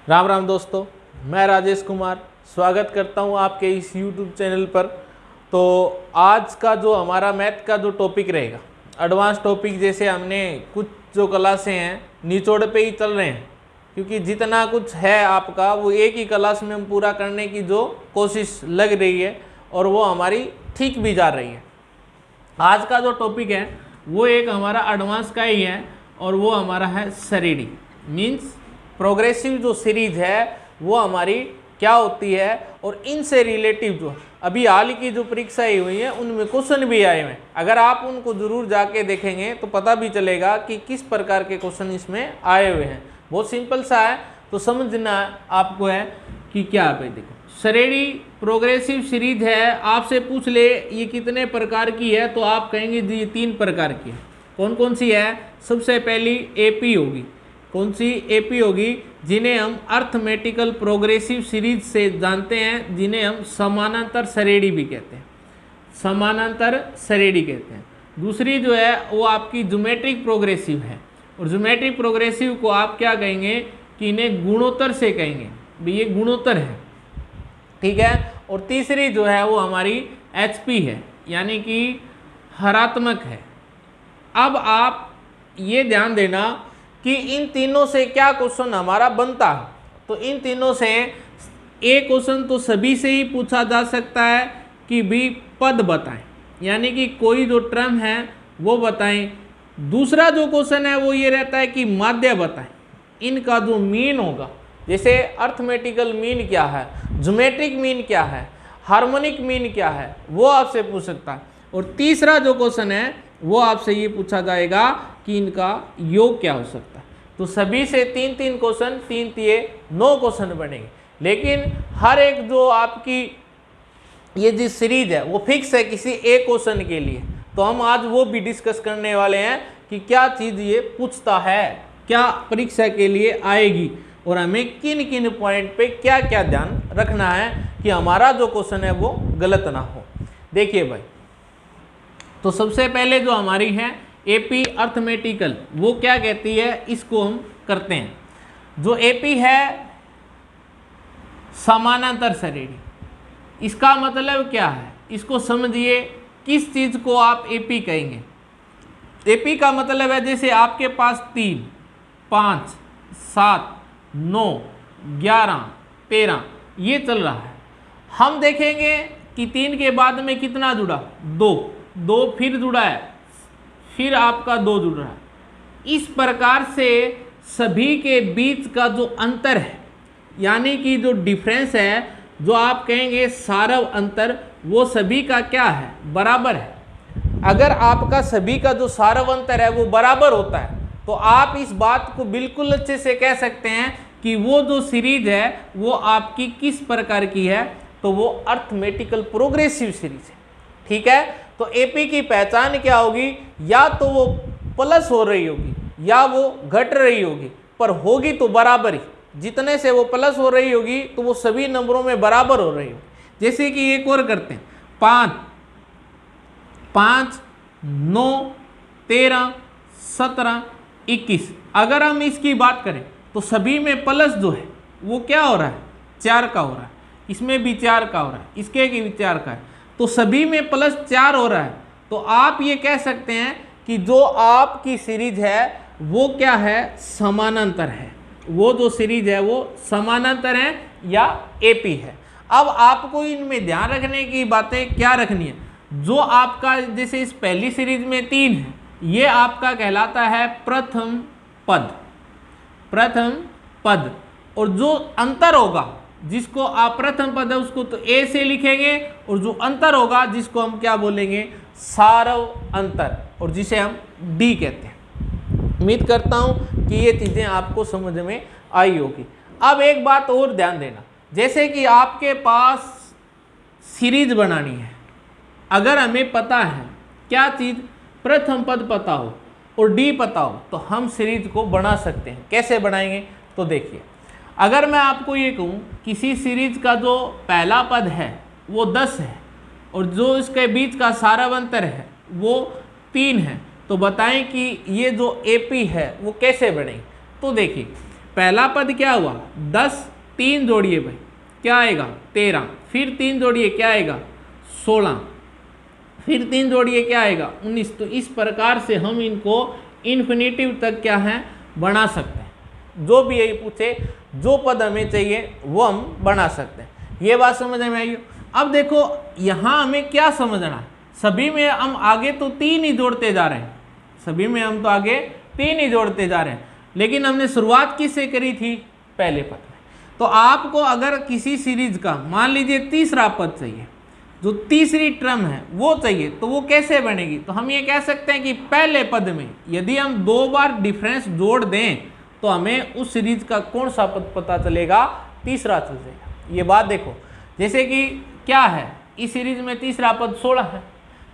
राम राम दोस्तों, मैं राजेश कुमार स्वागत करता हूं आपके इस YouTube चैनल पर। तो आज का जो हमारा मैथ का जो टॉपिक रहेगा, एडवांस टॉपिक, जैसे हमने कुछ जो क्लासें हैं निचोड़ पे ही चल रहे हैं, क्योंकि जितना कुछ है आपका वो एक ही क्लास में हम पूरा करने की जो कोशिश लग रही है और वो हमारी ठीक भी जा रही है। आज का जो टॉपिक है वो एक हमारा एडवांस का ही है और वो हमारा है श्रेणी, मीन्स प्रोग्रेसिव जो सीरीज है वो हमारी क्या होती है और इनसे रिलेटिव जो अभी हाल की जो परीक्षाएं हुई हैं उनमें क्वेश्चन भी आए हैं। अगर आप उनको जरूर जाके देखेंगे तो पता भी चलेगा कि किस प्रकार के क्वेश्चन इसमें आए हुए हैं। बहुत सिंपल सा है, तो समझना आपको है कि क्या है। देखो, श्रेणी प्रोग्रेसिव सीरीज है, आपसे पूछ ले ये कितने प्रकार की है तो आप कहेंगे जी ये 3 प्रकार की है। कौन कौन सी है? सबसे पहली एपी होगी। कौन सी? एपी होगी, जिन्हें हम अर्थमेटिकल प्रोग्रेसिव सीरीज से जानते हैं, जिन्हें हम समानांतर श्रेणी भी कहते हैं। समानांतर श्रेणी कहते हैं। दूसरी जो है वो आपकी ज्योमेट्रिक प्रोग्रेसिव है, और ज्योमेट्रिक प्रोग्रेसिव को आप क्या कहेंगे कि इन्हें गुणोत्तर से कहेंगे, भाई ये गुणोत्तर है, ठीक है। और तीसरी जो है वो हमारी एचपी है, यानी कि हरात्मक है। अब आप ये ध्यान देना कि इन तीनों से क्या क्वेश्चन हमारा बनता है। तो इन तीनों से एक क्वेश्चन तो सभी से ही पूछा जा सकता है कि भी पद बताएं, यानी कि कोई जो टर्म है वो बताएं। दूसरा जो क्वेश्चन है वो ये रहता है कि माध्य बताएं, इनका जो मीन होगा, जैसे अर्थमेटिकल मीन क्या है, ज्योमेट्रिक मीन क्या है, हार्मोनिक मीन क्या है, वो आपसे पूछ सकता है। और तीसरा जो क्वेश्चन है वो आपसे ये पूछा जाएगा कि इनका योग क्या हो सकता है। तो सभी से 3-3 क्वेश्चन, 3-9 क्वेश्चन बनेंगे। लेकिन हर एक जो आपकी ये जो सीरीज है वो फिक्स है किसी एक क्वेश्चन के लिए। तो हम आज वो भी डिस्कस करने वाले हैं कि क्या चीज़ ये पूछता है, क्या परीक्षा के लिए आएगी, और हमें किन किन पॉइंट पे क्या क्या ध्यान रखना है कि हमारा जो क्वेश्चन है वो गलत ना हो। देखिए भाई, तो सबसे पहले जो हमारी है एपी अर्थमेटिकल, वो क्या कहती है, इसको हम करते हैं। जो एपी है समानांतर श्रेणी, इसका मतलब क्या है, इसको समझिए। किस चीज़ को आप एपी कहेंगे? एपी का मतलब है जैसे आपके पास 3, 5, 7, 9, 11, 13 ये चल रहा है। हम देखेंगे कि 3 के बाद में कितना जुड़ा, 2 फिर जुड़ा है, फिर आपका 2 जुड़ रहा है। इस प्रकार से सभी के बीच का जो अंतर है, यानी कि जो डिफरेंस है, जो आप कहेंगे सारव अंतर, वो सभी का क्या है, बराबर है। अगर आपका सभी का जो सारव अंतर है वो बराबर होता है तो आप इस बात को बिल्कुल अच्छे से कह सकते हैं कि वो जो सीरीज है वो आपकी किस प्रकार की है, तो वो अर्थमेटिकल प्रोग्रेसिव सीरीज है, ठीक है। तो एपी की पहचान क्या होगी? या तो वो प्लस हो रही होगी या वो घट रही होगी, पर होगी तो बराबर ही। जितने से वो प्लस हो रही होगी तो वो सभी नंबरों में बराबर हो रही होगी। जैसे कि एक और करते हैं, 5, 9, 13, 17, 21। अगर हम इसकी बात करें तो सभी में प्लस जो है वो क्या हो रहा है, 4 का हो रहा है, इसमें भी 4 का हो रहा है, इसके भी 4 का है, तो सभी में +4 हो रहा है। तो आप ये कह सकते हैं कि जो आपकी सीरीज है वो क्या है, समानांतर है। वो जो सीरीज है वो समानांतर है या एपी है। अब आपको इनमें ध्यान रखने की बातें क्या रखनी है, जो आपका जैसे इस पहली सीरीज में 3 है, ये आपका कहलाता है प्रथम पद। प्रथम पद, और जो अंतर होगा, जिसको आप प्रथम पद है उसको तो ए से लिखेंगे, और जो अंतर होगा जिसको हम क्या बोलेंगे, सारव अंतर, और जिसे हम डी कहते हैं। उम्मीद करता हूं कि ये चीजें आपको समझ में आई होगी। अब एक बात और ध्यान देना, जैसे कि आपके पास सीरीज बनानी है, अगर हमें पता है क्या चीज, प्रथम पद पता हो और डी पता हो, तो हम सीरीज को बना सकते हैं। कैसे बनाएंगे? तो देखिए, अगर मैं आपको ये कहूँ किसी सीरीज का जो पहला पद है वो 10 है और जो इसके बीच का सारव अंतर है वो 3 है, तो बताएं कि ये जो एपी है वो कैसे बनेगी। तो देखिए, पहला पद क्या हुआ 10, 3 जोड़िए भाई क्या आएगा 13, फिर 3 जोड़िए क्या आएगा 16, फिर 3 जोड़िए क्या आएगा 19। तो इस प्रकार से हम इनको इन्फिनेटिव तक क्या है बना सकते हैं। जो भी यही पूछे जो पद हमें चाहिए वो हम बना सकते हैं। ये बात समझ में आई। अब देखो यहाँ हमें क्या समझना है, सभी में हम आगे तो 3 ही जोड़ते जा रहे हैं, सभी में हम तो आगे 3 ही जोड़ते जा रहे हैं, लेकिन हमने शुरुआत किससे करी थी पहले पद में। तो आपको अगर किसी सीरीज का मान लीजिए तीसरा पद चाहिए, जो तीसरी टर्म है वो चाहिए, तो वो कैसे बनेगी। तो हम ये कह सकते हैं कि पहले पद में यदि हम 2 बार डिफरेंस जोड़ दें तो हमें उस सीरीज का कौन सा पद पता चलेगा, तीसरा चल जाएगा। ये बात देखो, जैसे कि क्या है इस सीरीज में तीसरा पद 16 है,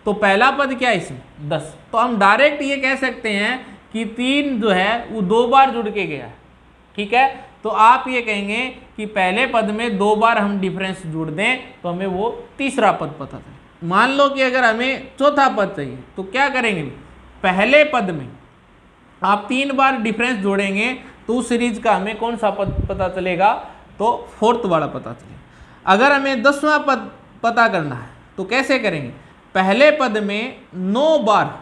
तो पहला पद क्या है इसमें 10। तो हम डायरेक्ट ये कह सकते हैं कि 3 जो है वो 2 बार जुड़ के गया है, ठीक है। तो आप ये कहेंगे कि पहले पद में 2 बार हम डिफरेंस जोड़ दें तो हमें वो तीसरा पद पता चले। मान लो कि अगर हमें चौथा पद चाहिए तो क्या करेंगे, पहले पद में आप 3 बार डिफरेंस जोड़ेंगे तो उस सीरीज का हमें कौन सा पद पता चलेगा, तो फोर्थ वाला पता चलेगा। अगर हमें 10वां पद पता करना है तो कैसे करेंगे, पहले पद में 9 बार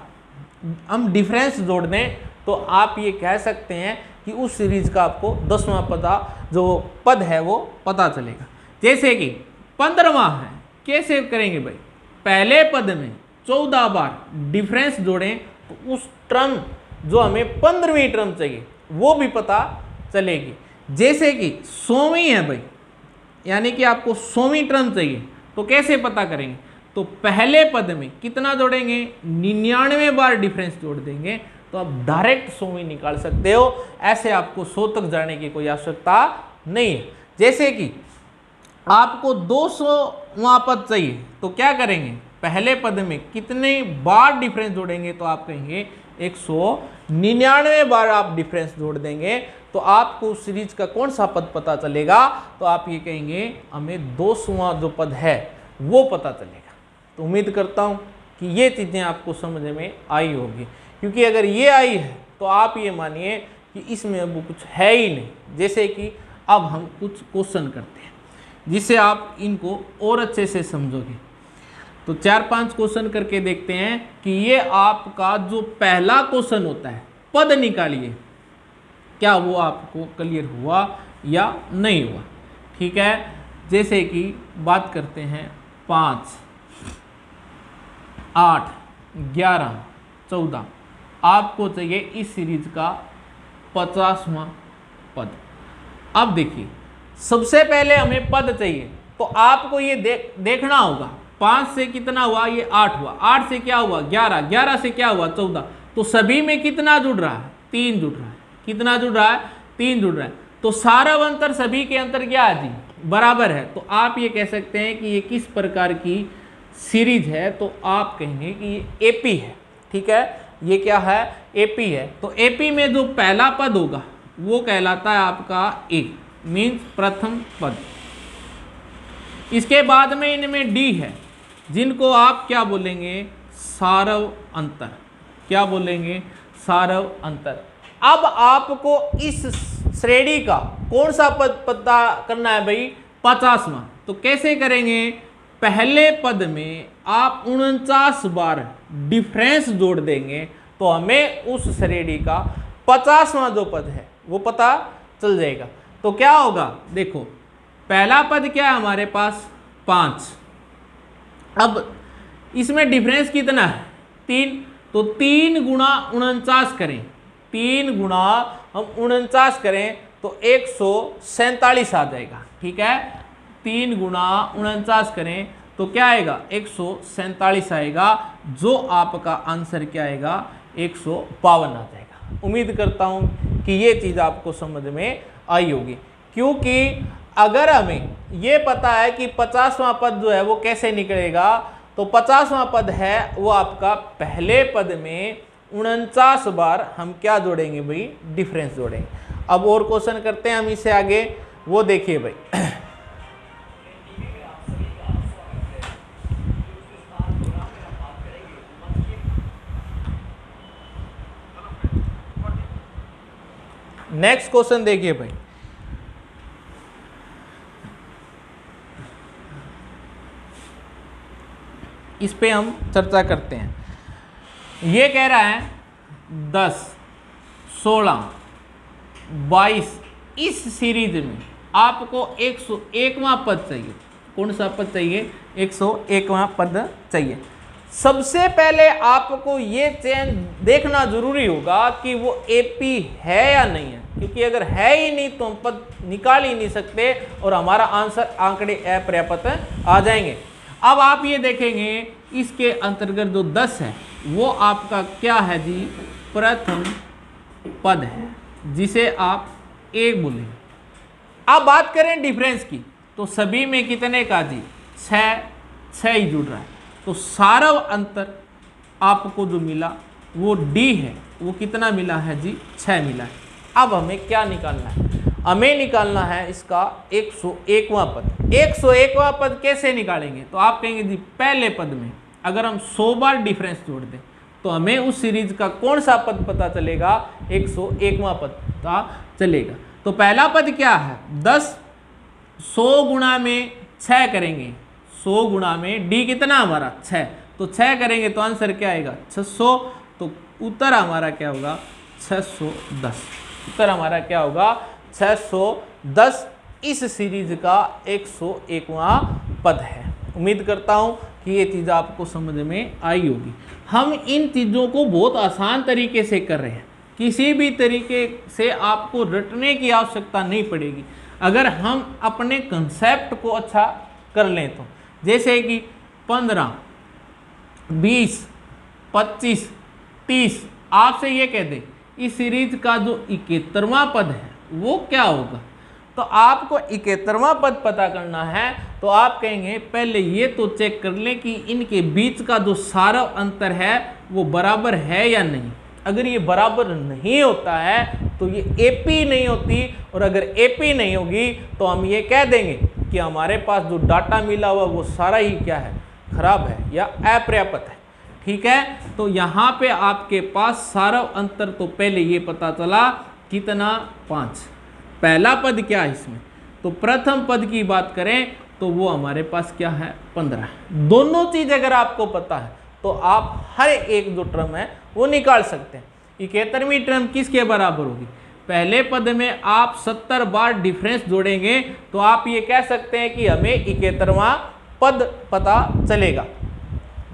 हम डिफरेंस जोड़ दें तो आप ये कह सकते हैं कि उस सीरीज का आपको 10वां पता जो पद है वो पता चलेगा। जैसे कि 15वां है, कैसे करेंगे भाई, पहले पद में 14 बार डिफरेंस जोड़ें तो उस टर्म जो हमें 15वीं टर्म चाहिए वो भी पता चलेगी। जैसे कि 100वीं है भाई, यानी कि आपको 100वीं टर्म चाहिए तो कैसे पता करेंगे, तो पहले पद में कितना जोड़ेंगे 99 बार डिफरेंस जोड़ देंगे तो आप डायरेक्ट 100वीं निकाल सकते हो। ऐसे आपको 100 तक जाने की कोई आवश्यकता नहीं है। जैसे कि आपको 200वां पद चाहिए तो क्या करेंगे, पहले पद में कितने बार डिफरेंस जोड़ेंगे, तो आप कहेंगे 199 बार आप डिफरेंस जोड़ देंगे तो आपको उस सीरीज का कौन सा पद पता चलेगा, तो आप ये कहेंगे हमें 200वां जो पद है वो पता चलेगा। तो उम्मीद करता हूँ कि ये चीज़ें आपको समझ में आई होगी, क्योंकि अगर ये आई है तो आप ये मानिए कि इसमें अब कुछ है ही नहीं। जैसे कि अब हम कुछ क्वेश्चन करते हैं जिससे आप इनको और अच्छे से समझोगे। तो 4-5 क्वेश्चन करके देखते हैं कि ये आपका जो पहला क्वेश्चन होता है पद निकालिए, क्या वो आपको क्लियर हुआ या नहीं हुआ, ठीक है। जैसे कि बात करते हैं 5, 8, 11, 14, आपको चाहिए इस सीरीज का 50वां पद। अब देखिए सबसे पहले हमें पद चाहिए तो आपको ये देखना होगा 5 से कितना हुआ, ये 8 हुआ, 8 से क्या हुआ 11, 11 से क्या हुआ 14, तो सभी में कितना जुड़ रहा है 3 जुड़ रहा है। कितना जुड़ रहा है 3 जुड़ रहा है। तो सारा अंतर सभी के अंतर क्या है जी बराबर है। तो आप ये कह सकते हैं कि ये किस प्रकार की सीरीज है, तो आप कहेंगे कि ये एपी है, ठीक है। ये क्या है एपी है। तो एपी में जो पहला पद होगा वो कहलाता है आपका ए, मीन्स प्रथम पद। इसके बाद में इनमें डी है जिनको आप क्या बोलेंगे सारव अंतर, क्या बोलेंगे सारव अंतर। अब आपको इस श्रेणी का कौन सा पद पता करना है भाई 50वां। तो कैसे करेंगे, पहले पद में आप 49 बार डिफरेंस जोड़ देंगे तो हमें उस श्रेणी का 50वां जो पद है वो पता चल जाएगा। तो क्या होगा, देखो पहला पद क्या है हमारे पास 5, अब इसमें डिफरेंस कितना है 3, तो 3 गुणा 49 करें, 3 गुणा हम 49 करें तो 147 आ जाएगा, ठीक है। 3 गुणा 49 करें तो क्या आएगा 147 आएगा, जो आपका आंसर क्या आएगा 152 आ जाएगा। उम्मीद करता हूं कि ये चीज़ आपको समझ में आई होगी, क्योंकि अगर हमें ये पता है कि 50वां पद जो है वो कैसे निकलेगा, तो 50वां पद है वो आपका पहले पद में 49 बार हम क्या जोड़ेंगे भाई डिफरेंस जोड़ेंगे। अब और क्वेश्चन करते हैं हम इससे आगे, वो देखिए भाई नेक्स्ट क्वेश्चन देखिए भाई, इस पे हम चर्चा करते हैं। ये कह रहा है 10, 16, 22 इस सीरीज में आपको 101वां पद चाहिए। कौन सा पद चाहिए? 101वां पद चाहिए। सबसे पहले आपको ये चेंज देखना जरूरी होगा कि वो एपी है या नहीं है, क्योंकि अगर है ही नहीं तो हम पद निकाल ही नहीं सकते और हमारा आंसर आंकड़े अपर्याप्त आ जाएंगे। अब आप ये देखेंगे इसके अंतर्गत जो 10 है वो आपका क्या है जी? प्रथम पद है, जिसे आप 1 बोलेंगे। अब बात करें डिफरेंस की, तो सभी में कितने का जी? 6 ही जुड़ रहा है, तो सारा अंतर आपको जो मिला वो डी है, वो कितना मिला है जी? 6 मिला है। अब हमें क्या निकालना है? हमें निकालना है इसका 101वां पद। 101वां पद कैसे निकालेंगे? तो आप कहेंगे जी पहले पद में अगर हम 100 बार डिफरेंस जोड़ दें तो हमें उस सीरीज का कौन सा पद पता चलेगा? 101वां पद पता चलेगा। तो पहला पद क्या है? 10, 100 गुणा में 6 करेंगे, 100 गुणा में डी कितना हमारा? 6, तो 6 करेंगे तो आंसर क्या आएगा? 600। तो उत्तर हमारा क्या होगा? 610। उत्तर हमारा क्या होगा? 610 इस सीरीज का 101वां पद है। उम्मीद करता हूं कि ये चीज़ आपको समझ में आई होगी। हम इन चीज़ों को बहुत आसान तरीके से कर रहे हैं, किसी भी तरीके से आपको रटने की आवश्यकता नहीं पड़ेगी अगर हम अपने कंसेप्ट को अच्छा कर लें तो। जैसे कि 15, 20, 25, 30 आपसे ये कह दें इस सीरीज का जो 71वां पद है वो क्या होगा, तो आपको 71वां पद पता करना है। तो आप कहेंगे पहले ये तो चेक कर लें कि इनके बीच का जो सारा अंतर है वो बराबर है या नहीं। अगर ये बराबर नहीं होता है तो ये एपी नहीं होती, और अगर एपी नहीं होगी तो हम ये कह देंगे कि हमारे पास जो डाटा मिला हुआ वो सारा ही क्या है? खराब है या अपर्याप्त है। ठीक है, तो यहाँ पे आपके पास सारा अंतर तो पहले ये पता चला कितना? 5। पहला पद क्या है इसमें? तो प्रथम पद की बात करें तो वो हमारे पास क्या है? 15। दोनों चीज अगर आपको पता है तो आप हर एक जो टर्म है वो निकाल सकते हैं। 71वीं टर्म किसके बराबर होगी? पहले पद में आप 70 बार डिफरेंस जोड़ेंगे तो आप ये कह सकते हैं कि हमें 71वां पद पता चलेगा।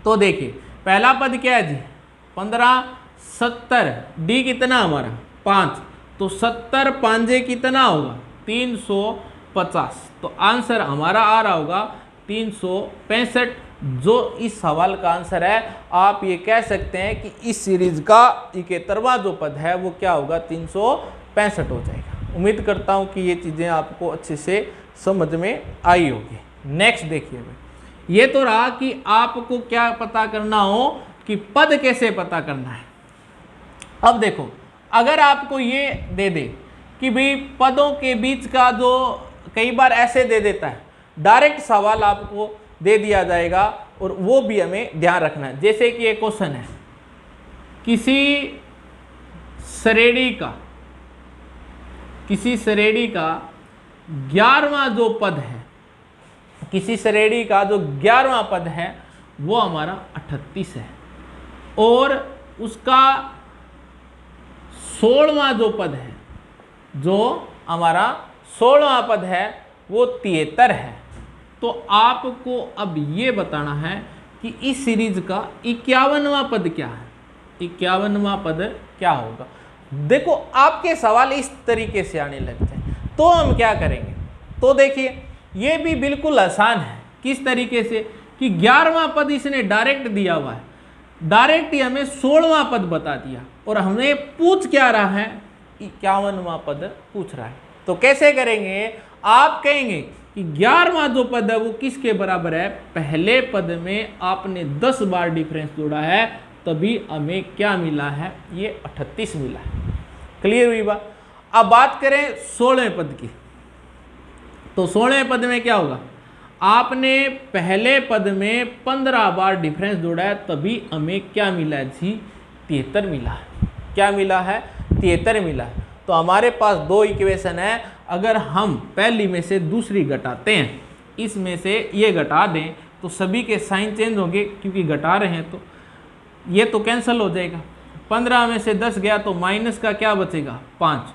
तो देखिए पहला पद क्या है जी? 15, 70, डी कितना हमारा? 5, तो 70 पांजे कितना होगा? 350। तो आंसर हमारा आ रहा होगा 365, जो इस सवाल का आंसर है। आप ये कह सकते हैं कि इस सीरीज का 71वां जो पद है वो क्या होगा? 365 हो जाएगा। उम्मीद करता हूँ कि ये चीज़ें आपको अच्छे से समझ में आई होगी। नेक्स्ट देखिए भाई, ये तो रहा कि आपको क्या पता करना हो कि पद कैसे पता करना है। अब देखो, अगर आपको ये दे दे कि भाई पदों के बीच का जो, कई बार ऐसे दे देता है डायरेक्ट सवाल आपको दे दिया जाएगा और वो भी हमें ध्यान रखना है। जैसे कि एक क्वेश्चन है, किसी श्रेणी का 11वां जो पद है, किसी श्रेणी का जो 11वां पद है वो हमारा 38 है, और उसका 16वां जो पद है, जो हमारा 16वां पद है वो 73 है। तो आपको अब ये बताना है कि इस सीरीज का 51वां पद क्या है? 51वां पद क्या होगा? देखो आपके सवाल इस तरीके से आने लगते हैं तो हम क्या करेंगे? तो देखिए ये भी बिल्कुल आसान है। किस तरीके से कि 11वां पद इसने डायरेक्ट दिया हुआ है, डायरेक्ट ही हमें 16वां पद बता दिया और हमें पूछ क्या रहा है? 51वां पद पूछ रहा है। तो कैसे करेंगे? आप कहेंगे कि 11वां जो पद है वो किसके बराबर है? पहले पद में आपने 10 बार डिफरेंस जोड़ा है तभी हमें क्या मिला है? ये 38 मिला है। क्लियर हुई बात? अब बात करें 16वें पद की, तो 16वें पद में क्या होगा? आपने पहले पद में 15 बार डिफरेंस जोड़ा है तभी हमें क्या मिला है जी? 73 मिला है। क्या मिला है? 73 मिला है। तो हमारे पास दो इक्वेशन है। अगर हम पहली में से दूसरी घटाते हैं, इसमें से ये घटा दें तो सभी के साइन चेंज होंगे, क्योंकि घटा रहे हैं तो ये तो कैंसिल हो जाएगा। 15 में से 10 गया तो माइनस का क्या बचेगा 5,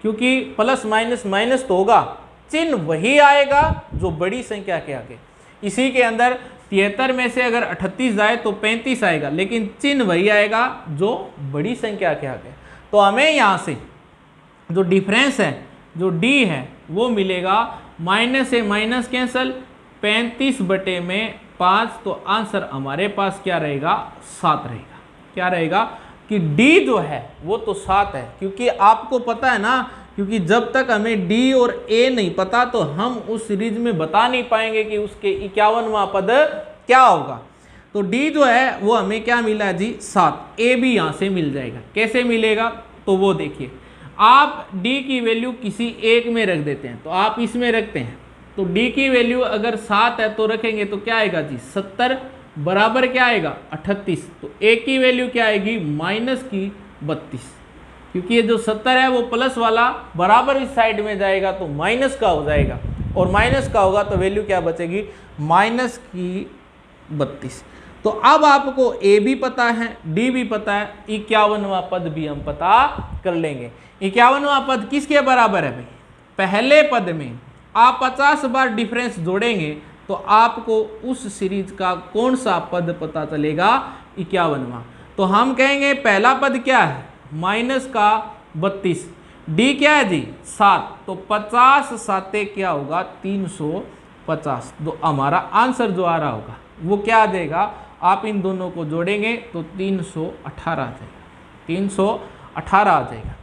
क्योंकि प्लस माइनस माइनस तो होगा, चिन्ह वही आएगा जो बड़ी संख्या के आगे। इसी के अंदर 73 में से अगर 38 जाए तो 35 आएगा, लेकिन चिन्ह वही आएगा जो बड़ी संख्या के आगे। तो हमें यहाँ से जो डिफरेंस है, जो डी है, वो मिलेगा माइनस से माइनस कैंसल, 35/5, तो आंसर हमारे पास क्या रहेगा 7 रहेगा। क्या रहेगा कि डी जो है वो तो 7 है, क्योंकि आपको पता है ना, क्योंकि जब तक हमें डी और ए नहीं पता तो हम उस सीरीज में बता नहीं पाएंगे कि उसके 51वां पद क्या होगा। तो डी जो है वो हमें क्या मिला जी 7, ए भी यहाँ से मिल जाएगा। कैसे मिलेगा तो वो देखिए, आप डी की वैल्यू किसी एक में रख देते हैं, तो आप इसमें रखते हैं, तो डी की वैल्यू अगर 7 है तो रखेंगे तो क्या आएगा जी 70 बराबर क्या आएगा 38, तो ए की वैल्यू क्या आएगी माइनस की 32, क्योंकि ये जो 70 है वो प्लस वाला बराबर इस साइड में जाएगा तो माइनस का हो जाएगा, और माइनस का होगा तो वैल्यू क्या बचेगी माइनस की 32। तो अब आपको ए भी पता है, डी भी पता है, 51वां पद भी हम पता कर लेंगे। 51वां पद किसके बराबर है भाई, पहले पद में आप 50 बार डिफरेंस जोड़ेंगे तो आपको उस सीरीज का कौन सा पद पता चलेगा 51वां। तो हम कहेंगे पहला पद क्या है माइनस का 32, डी क्या है जी 7, तो 50 साते क्या होगा 350। तो हमारा आंसर जो आ रहा होगा वो क्या आ जाएगा, आप इन दोनों को जोड़ेंगे तो 318 आ जाएगा, 318 आ जाएगा।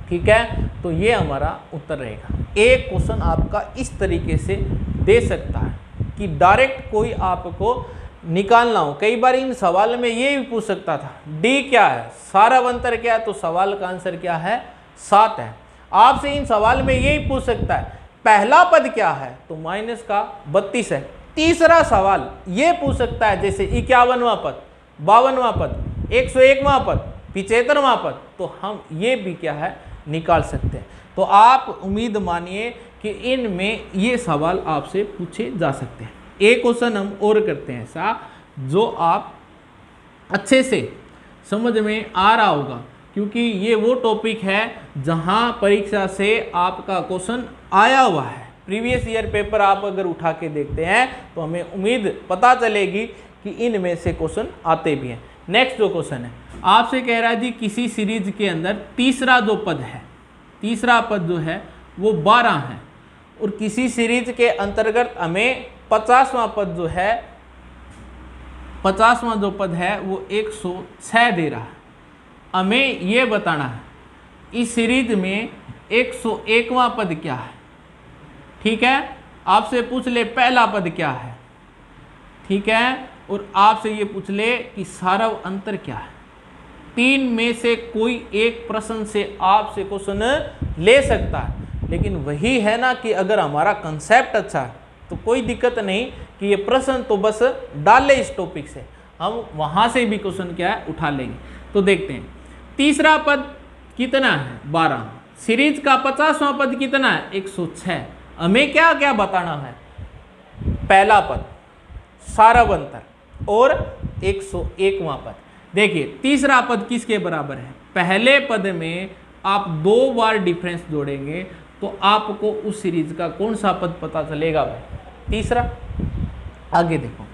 ठीक है, तो ये हमारा उत्तर रहेगा। एक क्वेश्चन आपका इस तरीके से दे सकता है कि डायरेक्ट कोई आपको निकालना हो। कई बार इन सवाल में ये भी पूछ सकता था डी क्या है, सारा अंतर क्या है, तो सवाल का आंसर क्या है 7 है। आपसे इन सवाल में यही पूछ सकता है पहला पद क्या है, तो माइनस का 32 है। तीसरा सवाल ये पूछ सकता है जैसे 51वां पद, 52वां पद, 101वां पद, 75वां पद, तो हम ये भी क्या है निकाल सकते हैं। तो आप उम्मीद मानिए कि इनमें ये सवाल आपसे पूछे जा सकते हैं। एक क्वेश्चन हम और करते हैं ऐसा जो आप अच्छे से समझ में आ रहा होगा, क्योंकि ये वो टॉपिक है जहां परीक्षा से आपका क्वेश्चन आया हुआ है। प्रीवियस ईयर पेपर आप अगर उठा के देखते हैं तो हमें उम्मीद पता चलेगी कि इनमें से क्वेश्चन आते भी हैं। नेक्स्ट जो क्वेश्चन है आपसे कह रहा है जी किसी सीरीज के अंदर तीसरा जो पद है, तीसरा पद जो है वो 12 है, और किसी सीरीज के अंतर्गत हमें 50वां पद जो है, 50वां जो पद है वो 106 दे रहा है। हमें ये बताना है इस सीरीज में 101वां पद क्या है। ठीक है, आपसे पूछ ले पहला पद क्या है, ठीक है, और आपसे ये पूछ ले कि सारा अंतर क्या है। 3 में से कोई एक प्रश्न से आपसे क्वेश्चन ले सकता है, लेकिन वही है ना कि अगर हमारा कंसेप्ट अच्छा है तो कोई दिक्कत नहीं कि ये प्रश्न तो बस डाले इस टॉपिक से, हम वहाँ से भी क्वेश्चन क्या है उठा लेंगे। तो देखते हैं तीसरा पद कितना है 12, सीरीज का 50वां पद कितना है 106। हमें क्या क्या बताना है, पहला पद, सारा अंतर और 101वां पद। देखिए तीसरा पद किसके बराबर है, पहले पद में आप 2 बार डिफरेंस जोड़ेंगे तो आपको उस सीरीज का कौन सा पद पता चलेगा भाई, तीसरा। आगे देखो,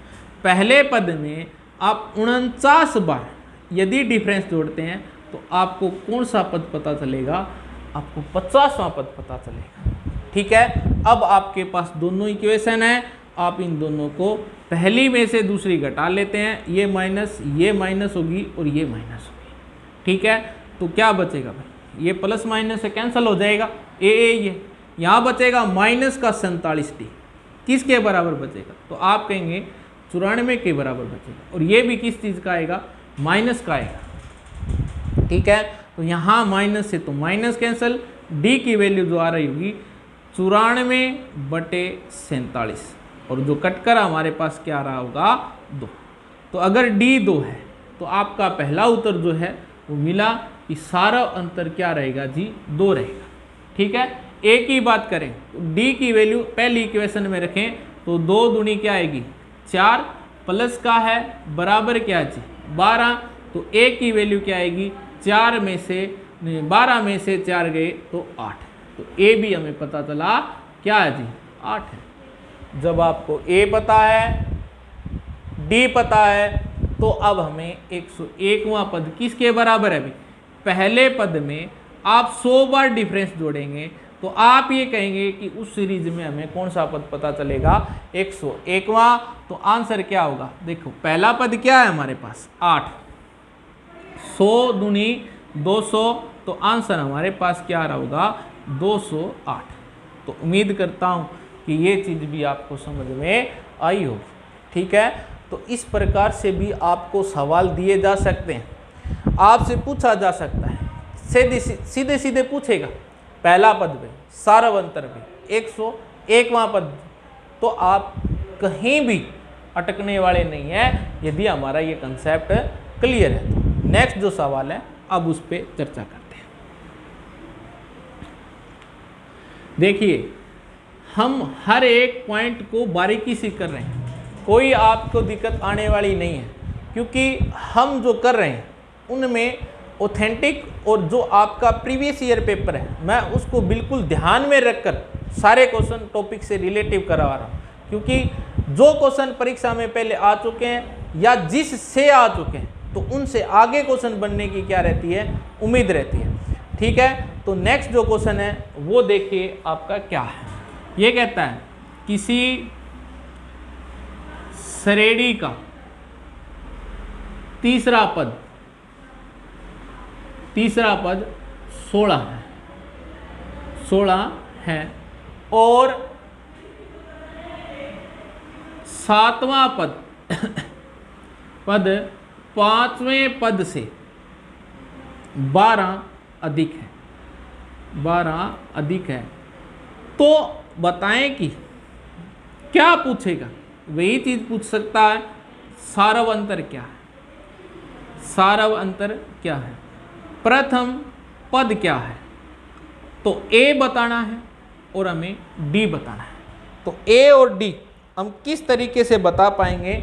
पहले पद में आप 49 बार यदि डिफरेंस जोड़ते हैं तो आपको कौन सा पद पता चलेगा, आपको 50वां पद पता चलेगा। ठीक है, अब आपके पास दोनों इक्वेशन है, आप इन दोनों को पहली में से दूसरी घटा लेते हैं, ये माइनस होगी और ये माइनस होगी। ठीक है, तो क्या बचेगा भाई, ये प्लस माइनस से कैंसिल हो जाएगा, ये यहाँ बचेगा माइनस का 47D, किसके बराबर बचेगा, तो आप कहेंगे 94 के बराबर बचेगा, और ये भी किस चीज़ का आएगा, माइनस का आएगा। ठीक है, तो यहाँ माइनस से तो माइनस कैंसिल, डी की वैल्यू जो आ रही होगी 94/47, और जो कटकर हमारे पास क्या आ रहा होगा 2। तो अगर D 2 है तो आपका पहला उत्तर जो है वो मिला कि सारा अंतर क्या रहेगा जी, 2 रहेगा। ठीक है, ए की बात करें तो डी की वैल्यू पहली इक्वेशन में रखें तो 2 दूनी क्या आएगी 4, प्लस का है बराबर क्या जी 12, तो ए की वैल्यू क्या आएगी 12 में से 4 गए तो 8, तो ए भी हमें पता चला क्या है जी 8 है। जब आपको ए पता है, डी पता है, तो अब हमें 101वां पद किसके बराबर है भाई, पहले पद में आप 100 बार डिफरेंस जोड़ेंगे तो आप ये कहेंगे कि उस सीरीज में हमें कौन सा पद पता चलेगा 101वां। तो आंसर क्या होगा, देखो पहला पद क्या है हमारे पास 8, 100 दूनी 200, तो आंसर हमारे पास क्या आ रहा होगा 208। तो उम्मीद करता हूँ कि ये चीज़ भी आपको समझ में आई होगी। ठीक है, तो इस प्रकार से भी आपको सवाल दिए जा सकते हैं, आपसे पूछा जा सकता है, सीधे सीधे पूछेगा पहला पद में सारव अंतर में 101वां पद, तो आप कहीं भी अटकने वाले नहीं हैं यदि हमारा ये कंसेप्ट क्लियर है। तो नेक्स्ट जो सवाल है अब उस पर चर्चा करते हैं। देखिए हम हर एक पॉइंट को बारीकी से कर रहे हैं, कोई आपको दिक्कत आने वाली नहीं है, क्योंकि हम जो कर रहे हैं उनमें ऑथेंटिक और जो आपका प्रीवियस ईयर पेपर है मैं उसको बिल्कुल ध्यान में रखकर सारे क्वेश्चन टॉपिक से रिलेटिव करवा रहा हूँ, क्योंकि जो क्वेश्चन परीक्षा में पहले आ चुके हैं या जिस से आ चुके हैं तो उनसे आगे क्वेश्चन बनने की क्या रहती है, उम्मीद रहती है। ठीक है, तो नेक्स्ट जो क्वेश्चन है वो देखिए आपका क्या है। ये कहता है किसी श्रेणी का तीसरा पद 16 है और 7वां पद 5वें पद से 12 अधिक है, तो बताएं कि क्या पूछेगा, वही चीज पूछ सकता है सारव अंतर क्या है, सारव अंतर क्या है, प्रथम पद क्या है, तो ए बताना है और हमें डी बताना है। तो ए और डी हम किस तरीके से बता पाएंगे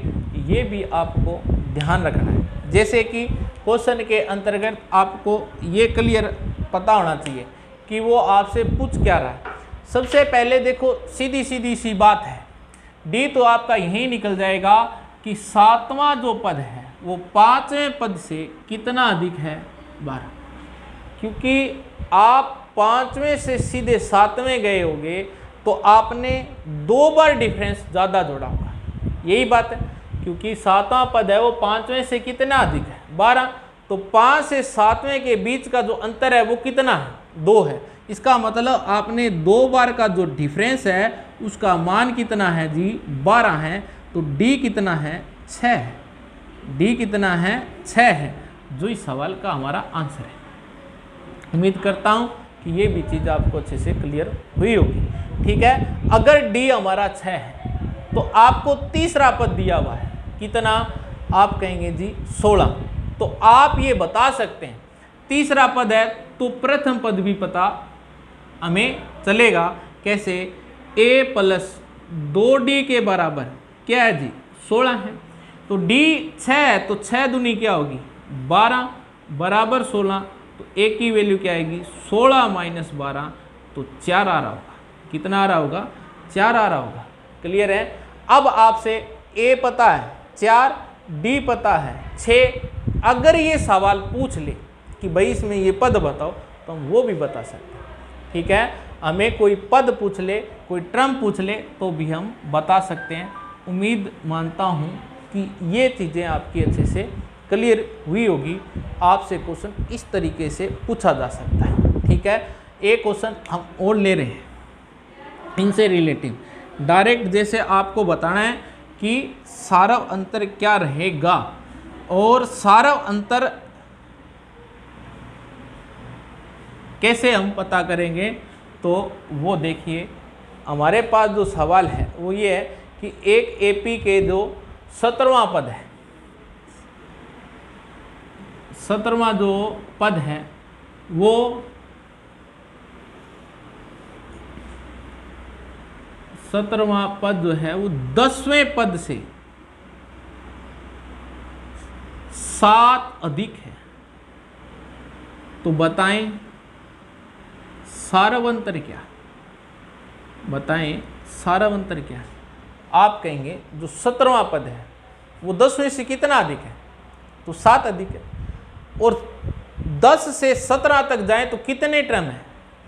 ये भी आपको ध्यान रखना है। जैसे कि क्वेश्चन के अंतर्गत आपको ये क्लियर पता होना चाहिए कि वो आपसे पूछ क्या रहा है। सबसे पहले देखो सीधी सी बात है, डी तो आपका यही निकल जाएगा कि 7वां जो पद है वो 5वें पद से कितना अधिक है 12, क्योंकि आप 5वें से सीधे 7वें गए होगे तो आपने 2 बार डिफरेंस ज़्यादा जोड़ा होगा, यही बात है, क्योंकि 7वां पद है वो 5वें से कितना अधिक है 12, तो 5 से 7वें के बीच का जो अंतर है वो कितना है 2 है। इसका मतलब आपने 2 बार का जो डिफरेंस है उसका मान कितना है जी 12 है, तो डी कितना है 6 है, डी कितना है 6 है, जो इस सवाल का हमारा आंसर है। उम्मीद करता हूँ कि ये भी चीज़ आपको अच्छे से क्लियर हुई होगी। ठीक है, अगर डी हमारा 6 है तो आपको तीसरा पद दिया हुआ है कितना, आप कहेंगे जी 16, तो आप ये बता सकते हैं तीसरा पद है तो प्रथम पद भी पता हमें चलेगा। कैसे, a प्लस 2d के बराबर क्या है जी 16 है, तो d 6 है तो 6 दूनी क्या होगी 12 बराबर 16, तो a की वैल्यू क्या आएगी 16 माइनस 12, तो 4 आ रहा होगा, कितना आ रहा होगा 4 आ रहा होगा। क्लियर है। अब आपसे a पता है 4, d पता है 6, अगर ये सवाल पूछ ले कि भाई इसमें ये पद बताओ तो हम वो भी बता सकते हैं। ठीक है, हमें कोई पद पूछ ले, कोई टर्म पूछ ले तो भी हम बता सकते हैं। उम्मीद मानता हूँ कि ये चीज़ें आपकी अच्छे से क्लियर हुई होगी। आपसे क्वेश्चन इस तरीके से पूछा जा सकता है। ठीक है, एक क्वेश्चन हम और ले रहे हैं इनसे रिलेटिव डायरेक्ट, जैसे आपको बताना है कि सारव अंतर क्या रहेगा और सारव अंतर कैसे हम पता करेंगे, तो वो देखिए हमारे पास जो सवाल है वो ये है कि एक एपी के जो 17वां पद है, 17वां जो पद है वो 17वां पद जो है वो 10वें पद से 7 अधिक है। तो बताएं सारवंतर क्या? बताएं सारवंतर क्या है? आप कहेंगे जो 17वां पद है वो 10वें से कितना अधिक है? तो 7 अधिक है। और 10 से 17 तक जाए तो कितने टर्म है?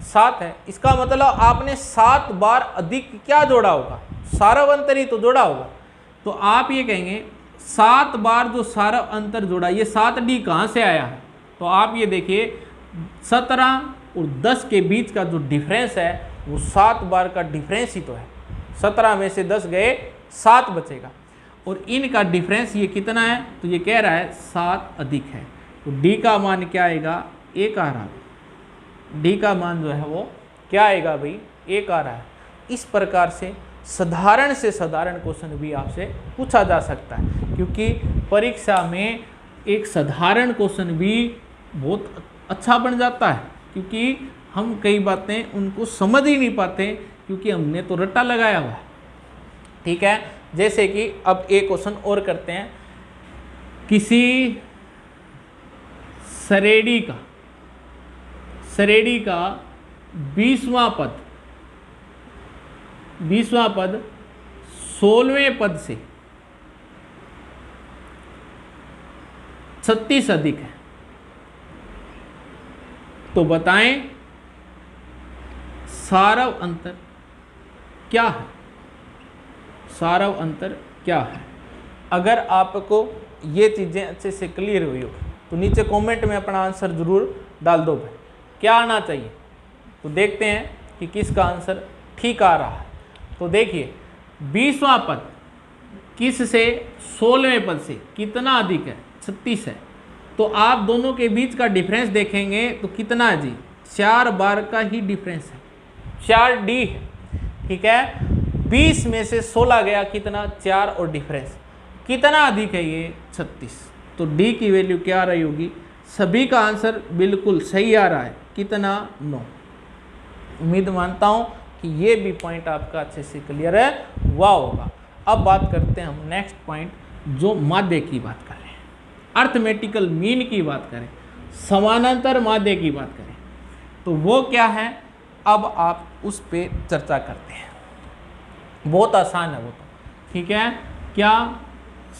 7 है। इसका मतलब आपने 7 बार अधिक क्या जोड़ा होगा? सारवंतरी तो जोड़ा होगा। तो आप ये कहेंगे 7 बार जो सारवंतर जोड़ा, ये 7D कहाँ से आया है? तो आप ये देखिए 17 और 10 के बीच का जो डिफरेंस है वो 7 बार का डिफरेंस ही तो है। 17 में से 10 गए 7 बचेगा, और इनका डिफरेंस ये कितना है? तो ये कह रहा है 7 अधिक है। तो डी का मान क्या आएगा? 1 आ रहा है। डी का मान जो है वो क्या आएगा भाई? 1 आ रहा है। इस प्रकार से साधारण क्वेश्चन भी आपसे पूछा जा सकता है, क्योंकि परीक्षा में एक साधारण क्वेश्चन भी बहुत अच्छा बन जाता है, क्योंकि हम कई बातें उनको समझ ही नहीं पाते क्योंकि हमने तो रट्टा लगाया हुआ है। ठीक है, जैसे कि अब एक क्वेश्चन और करते हैं। किसी सरेडी का 20वां पद 16वें पद से 36 अधिक है। तो बताएं सारव अंतर क्या है? सारव अंतर क्या है? अगर आपको ये चीज़ें अच्छे से क्लियर हुई हो तो नीचे कमेंट में अपना आंसर जरूर डाल दो भाई। क्या आना चाहिए? तो देखते हैं कि किसका आंसर ठीक आ रहा है। तो देखिए 20वां पद किस से? 16वें पद से कितना अधिक है? 36 है। तो आप दोनों के बीच का डिफरेंस देखेंगे तो कितना है जी? 4 बार का ही डिफरेंस है, 4D है। ठीक है, 20 में से 16 गया कितना? 4, और डिफरेंस कितना अधिक है? ये 36। तो D की वैल्यू क्या आ रही होगी? सभी का आंसर बिल्कुल सही आ रहा है। कितना? 9। उम्मीद मानता हूं कि ये भी पॉइंट आपका अच्छे से क्लियर है हुआ होगा। अब बात करते हैं हम नेक्स्ट पॉइंट, जो माध्य की बात करें, अर्थमेटिकल मीन की बात करें, समानांतर माध्य की बात करें, तो वो क्या है? अब आप उस पे चर्चा करते हैं। बहुत आसान है वो तो। ठीक है, क्या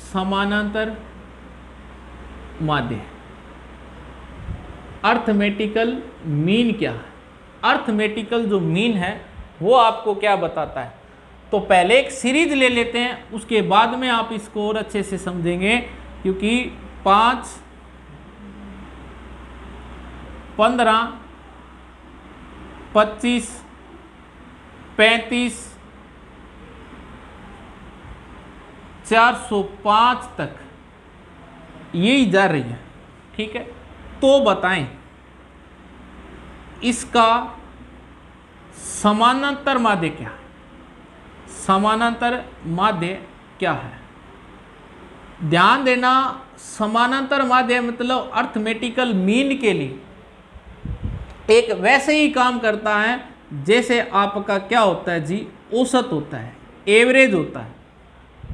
समानांतर माध्य, अर्थमेटिकल मीन क्या है? अर्थमेटिकल जो मीन है वो आपको क्या बताता है? तो पहले एक सीरीज ले लेते हैं, उसके बाद में आप इसको और अच्छे से समझेंगे, क्योंकि 5, 15, 25, 35, 405 तक यही जा रही है। ठीक है, तो बताएं इसका समानांतर माध्य क्या है? समानांतर माध्य क्या है? ध्यान देना, समानांतर माध्य मतलब अर्थमेटिकल मीन के लिए एक वैसे ही काम करता है जैसे आपका क्या होता है जी? औसत होता है, एवरेज होता है।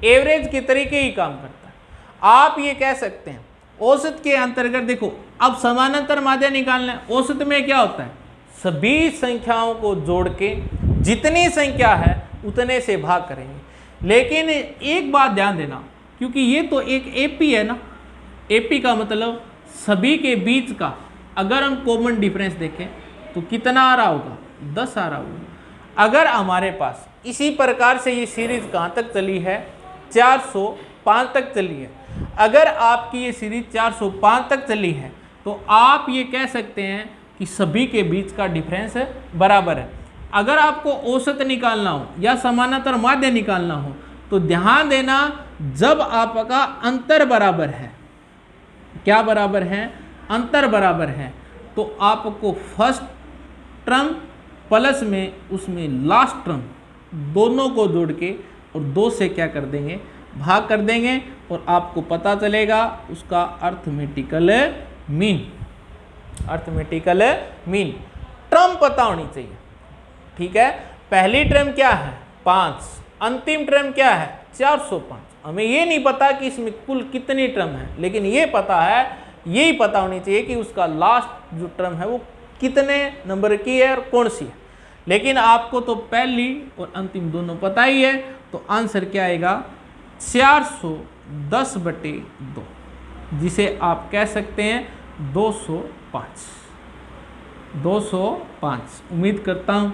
एवरेज के तरीके ही काम करता है। आप ये कह सकते हैं औसत के अंतर्गत देखो, अब समानांतर माध्य निकालना है। औसत में क्या होता है? सभी संख्याओं को जोड़ के जितनी संख्या है उतने से भाग करेंगे। लेकिन एक बात ध्यान देना, क्योंकि ये तो एक एपी है ना, एपी का मतलब सभी के बीच का अगर हम कॉमन डिफरेंस देखें तो कितना आ रहा होगा? 10 आ रहा होगा। अगर हमारे पास इसी प्रकार से ये सीरीज कहाँ तक चली है? 405 तक चली है। अगर आपकी ये सीरीज 405 तक चली है तो आप ये कह सकते हैं कि सभी के बीच का डिफरेंस बराबर है। अगर आपको औसत निकालना हो या समानांतर माध्य निकालना हो तो ध्यान देना, जब आपका अंतर बराबर है, क्या बराबर है? अंतर बराबर है, तो आपको फर्स्ट टर्म प्लस में उसमें लास्ट टर्म दोनों को जोड़ के और 2 से क्या कर देंगे? भाग कर देंगे, और आपको पता चलेगा उसका arithmetical mean. Arithmetical mean. Term पता होनी चाहिए, ठीक है। पहली टर्म क्या है 5, अंतिम टर्म क्या है 405। हमें ये नहीं पता कि इसमें कुल कितनी टर्म है, लेकिन ये पता है, यही पता होनी चाहिए कि उसका लास्ट जो टर्म है वो कितने नंबर की है और कौन सी है। लेकिन आपको तो पहली और अंतिम दोनों पता ही है, तो आंसर क्या आएगा 410/2, जिसे आप कह सकते हैं 205। 205। उम्मीद करता हूँ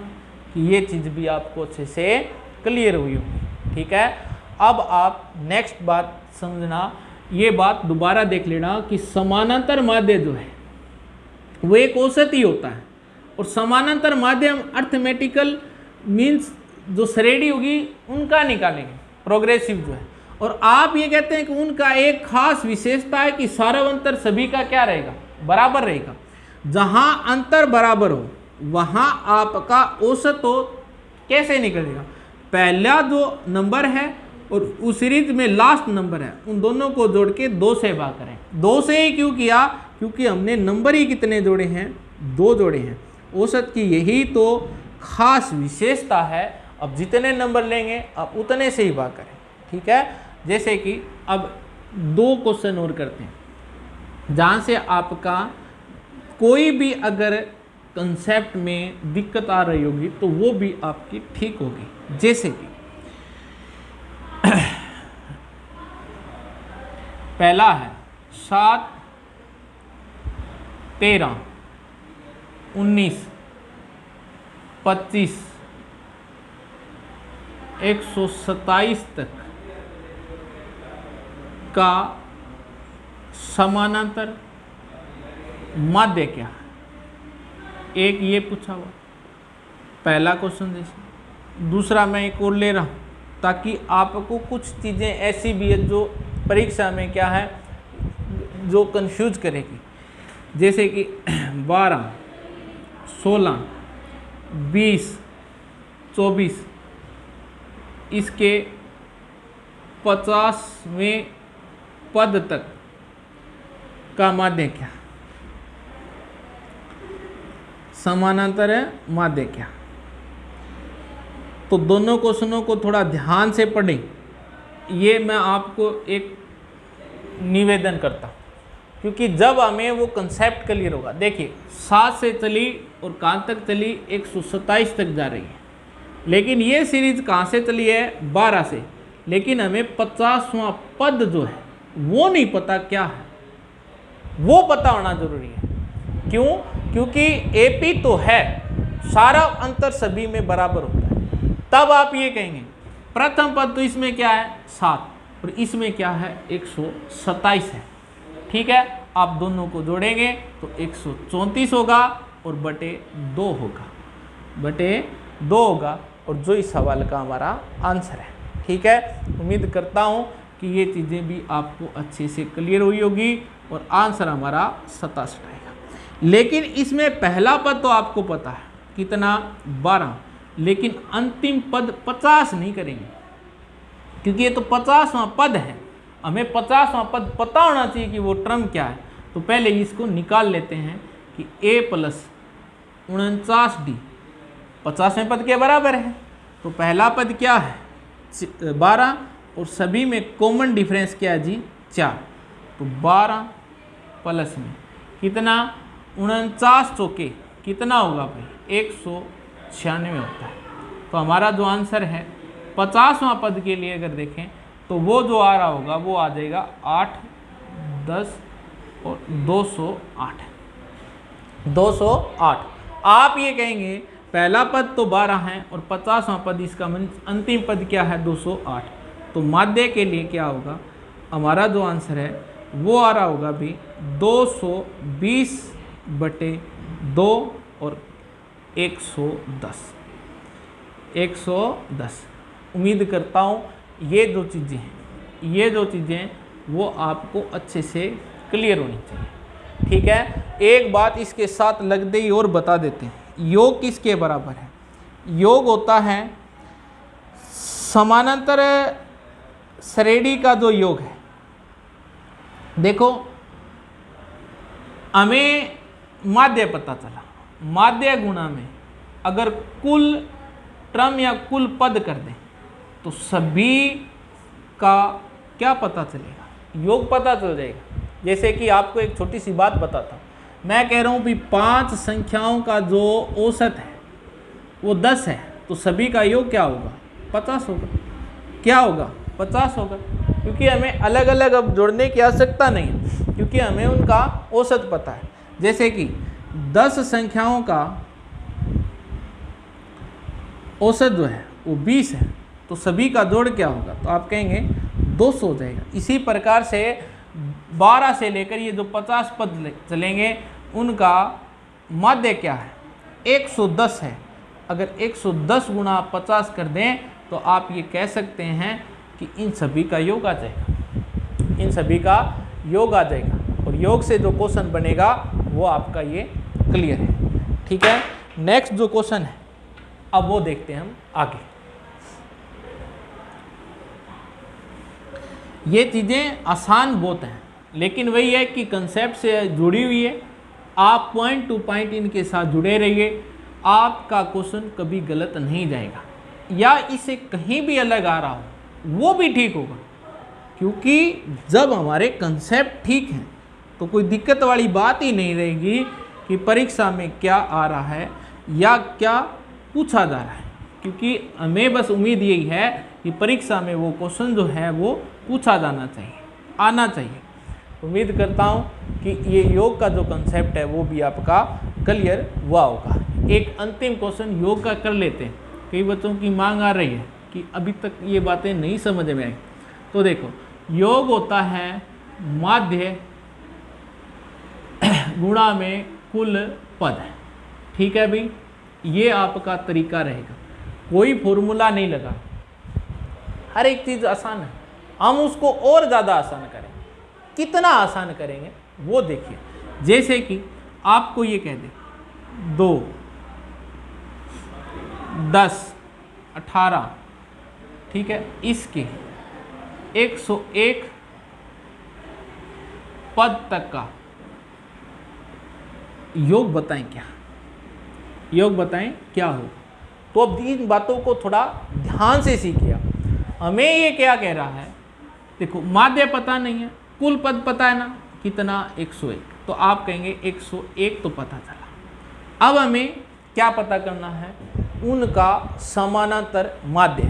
कि ये चीज़ भी आपको अच्छे से क्लियर हुई होगी, ठीक है। अब आप नेक्स्ट बात समझना, ये बात दोबारा देख लेना कि समानांतर माध्य जो है वो एक औसत ही होता है, और समानांतर माध्यम अर्थमेटिकल मीन्स जो श्रेणी होगी उनका निकालेंगे, प्रोग्रेसिव जो है। और आप ये कहते हैं कि उनका एक खास विशेषता है कि सार्वंतर सभी का क्या रहेगा, बराबर रहेगा। जहां अंतर बराबर हो वहां आपका औसत तो कैसे निकलेगा, पहला जो नंबर है और उस सीरीज में लास्ट नंबर है, उन दोनों को जोड़ के 2 से भाग करें। 2 से ही क्यों किया, क्योंकि हमने नंबर ही कितने जोड़े हैं, 2 जोड़े हैं। औसत की यही तो खास विशेषता है। अब जितने नंबर लेंगे आप उतने से ही भाग करें, ठीक है। जैसे कि अब 2 क्वेश्चन और करते हैं, जहाँ से आपका कोई भी अगर कंसेप्ट में दिक्कत आ रही होगी तो वो भी आपकी ठीक होगी। जैसे कि पहला है 7, 13, 19, 25, 127 तक का समानांतर माध्य क्या है, एक ये पूछा हुआ पहला क्वेश्चन। जैसे दूसरा मैं एक और ले रहा हूँ ताकि आपको कुछ चीज़ें ऐसी भी है जो परीक्षा में क्या है जो कंफ्यूज करेगी। जैसे कि 12, 16, 20, 24 इसके 50वें पद तक का माध्य क्या, समानांतर है माध्य क्या। तो दोनों क्वेश्चनों को थोड़ा ध्यान से पढ़ें, ये मैं आपको एक निवेदन करता हूँ, क्योंकि जब हमें वो कंसेप्ट क्लियर होगा। देखिए 7 से चली और कहाँ तक चली, 127 तक जा रही है, लेकिन ये सीरीज कहाँ से चली है 12 से, लेकिन हमें 50वां पद जो है वो नहीं पता क्या है, वो पता होना जरूरी है। क्यों, क्योंकि एपी तो है, सारा अंतर सभी में बराबर होता है। तब आप ये कहेंगे प्रथम पद तो इसमें क्या है 7 और इसमें क्या है 127 है, ठीक है। आप दोनों को जोड़ेंगे तो 134 होगा और बटे 2 होगा, बटे 2 होगा, और जो इस सवाल का हमारा आंसर है, ठीक है। उम्मीद करता हूँ कि ये चीज़ें भी आपको अच्छे से क्लियर हुई होगी और आंसर हमारा 67 आएगा। लेकिन इसमें पहला पद तो आपको पता है कितना 12, लेकिन अंतिम पद 50 नहीं करेंगे, क्योंकि ये तो 50वां पद है। हमें 50वां पद पता होना चाहिए कि वो टर्म क्या है। तो पहले इसको निकाल लेते हैं कि a + 49d 50वें पद के बराबर है। तो पहला पद क्या है 12, और सभी में कॉमन डिफरेंस क्या है जी 4। तो 12 प्लस में कितना 49 चौके कितना होगा भाई 196 होता है। तो हमारा जो आंसर है 50वां पद के लिए अगर देखें तो वो जो आ रहा होगा वो आ जाएगा 8, 10 और 208। 208। आप ये कहेंगे पहला पद तो 12 है और 50वां पद इसका अंतिम पद क्या है 208। तो माध्य के लिए क्या होगा, हमारा जो आंसर है वो आ रहा होगा भी 220/2 और 110। 110। उम्मीद करता हूँ ये जो चीज़ें वो आपको अच्छे से क्लियर होनी चाहिए, ठीक है। एक बात इसके साथ लगते ही और बता देते हैं, योग किसके बराबर है, योग होता है समानांतर श्रेणी का जो योग है। देखो हमें माध्य पता चला, माध्य गुणा में अगर कुल टर्म या कुल पद कर दें तो सभी का क्या पता चलेगा, योग पता चल जाएगा। जैसे कि आपको एक छोटी सी बात बताता हूँ, मैं कह रहा हूँ भी 5 संख्याओं का जो औसत है वो 10 है, तो सभी का योग क्या होगा, 50 होगा। क्या होगा, 50 होगा, क्योंकि हमें अलग अलग अब जोड़ने की आवश्यकता नहीं है, क्योंकि हमें उनका औसत पता है। जैसे कि 10 संख्याओं का औसत जो है वो 20 है, तो सभी का जोड़ क्या होगा, तो आप कहेंगे 200 हो जाएगा। इसी प्रकार से 12 से लेकर ये जो 50 पद चलेंगे उनका माध्य क्या है, 110 है। अगर 110 गुणा 50 कर दें तो आप ये कह सकते हैं कि इन सभी का योग आ जाएगा, इन सभी का योग आ जाएगा, और योग से जो क्वेश्चन बनेगा वो आपका ये क्लियर है। ठीक है, नेक्स्ट जो क्वेश्चन है अब वो देखते हैं हम आगे। ये चीज़ें आसान बहुत हैं, लेकिन वही है कि कंसेप्ट से जुड़ी हुई है। आप पॉइंट टू पॉइंट इनके साथ जुड़े रहिए, आपका क्वेश्चन कभी गलत नहीं जाएगा, या इसे कहीं भी अलग आ रहा हो वो भी ठीक होगा, क्योंकि जब हमारे कंसेप्ट ठीक हैं तो कोई दिक्कत वाली बात ही नहीं रहेगी कि परीक्षा में क्या आ रहा है या क्या पूछा जा रहा है, क्योंकि हमें बस उम्मीद यही है कि परीक्षा में वो क्वेश्चन जो है वो पूछा जाना चाहिए, आना चाहिए। उम्मीद करता हूँ कि ये योग का जो कंसेप्ट है वो भी आपका क्लियर हुआ होगा। एक अंतिम क्वेश्चन योग का कर लेते हैं, कई बच्चों की मांग आ रही है कि अभी तक ये बातें नहीं समझ में आई। तो देखो, योग होता है माध्य गुणा में कुल पद है। ठीक है भाई, ये आपका तरीका रहेगा, कोई फॉर्मूला नहीं लगा, हर एक चीज़ आसान है, हम उसको और ज़्यादा आसान करें। कितना आसान करेंगे वो देखिए। जैसे कि आपको ये कह दे 2, 10, 18, ठीक है, इसके 101 पद तक का योग बताएं, क्या योग बताएं क्या हो। तो अब इन बातों को थोड़ा ध्यान से सीखिए। हमें ये क्या कह रहा है, देखो माध्य पता नहीं है, कुल पद पता है ना, कितना 101, तो आप कहेंगे 101 तो पता चला। अब हमें क्या पता करना है, उनका समानांतर माध्य।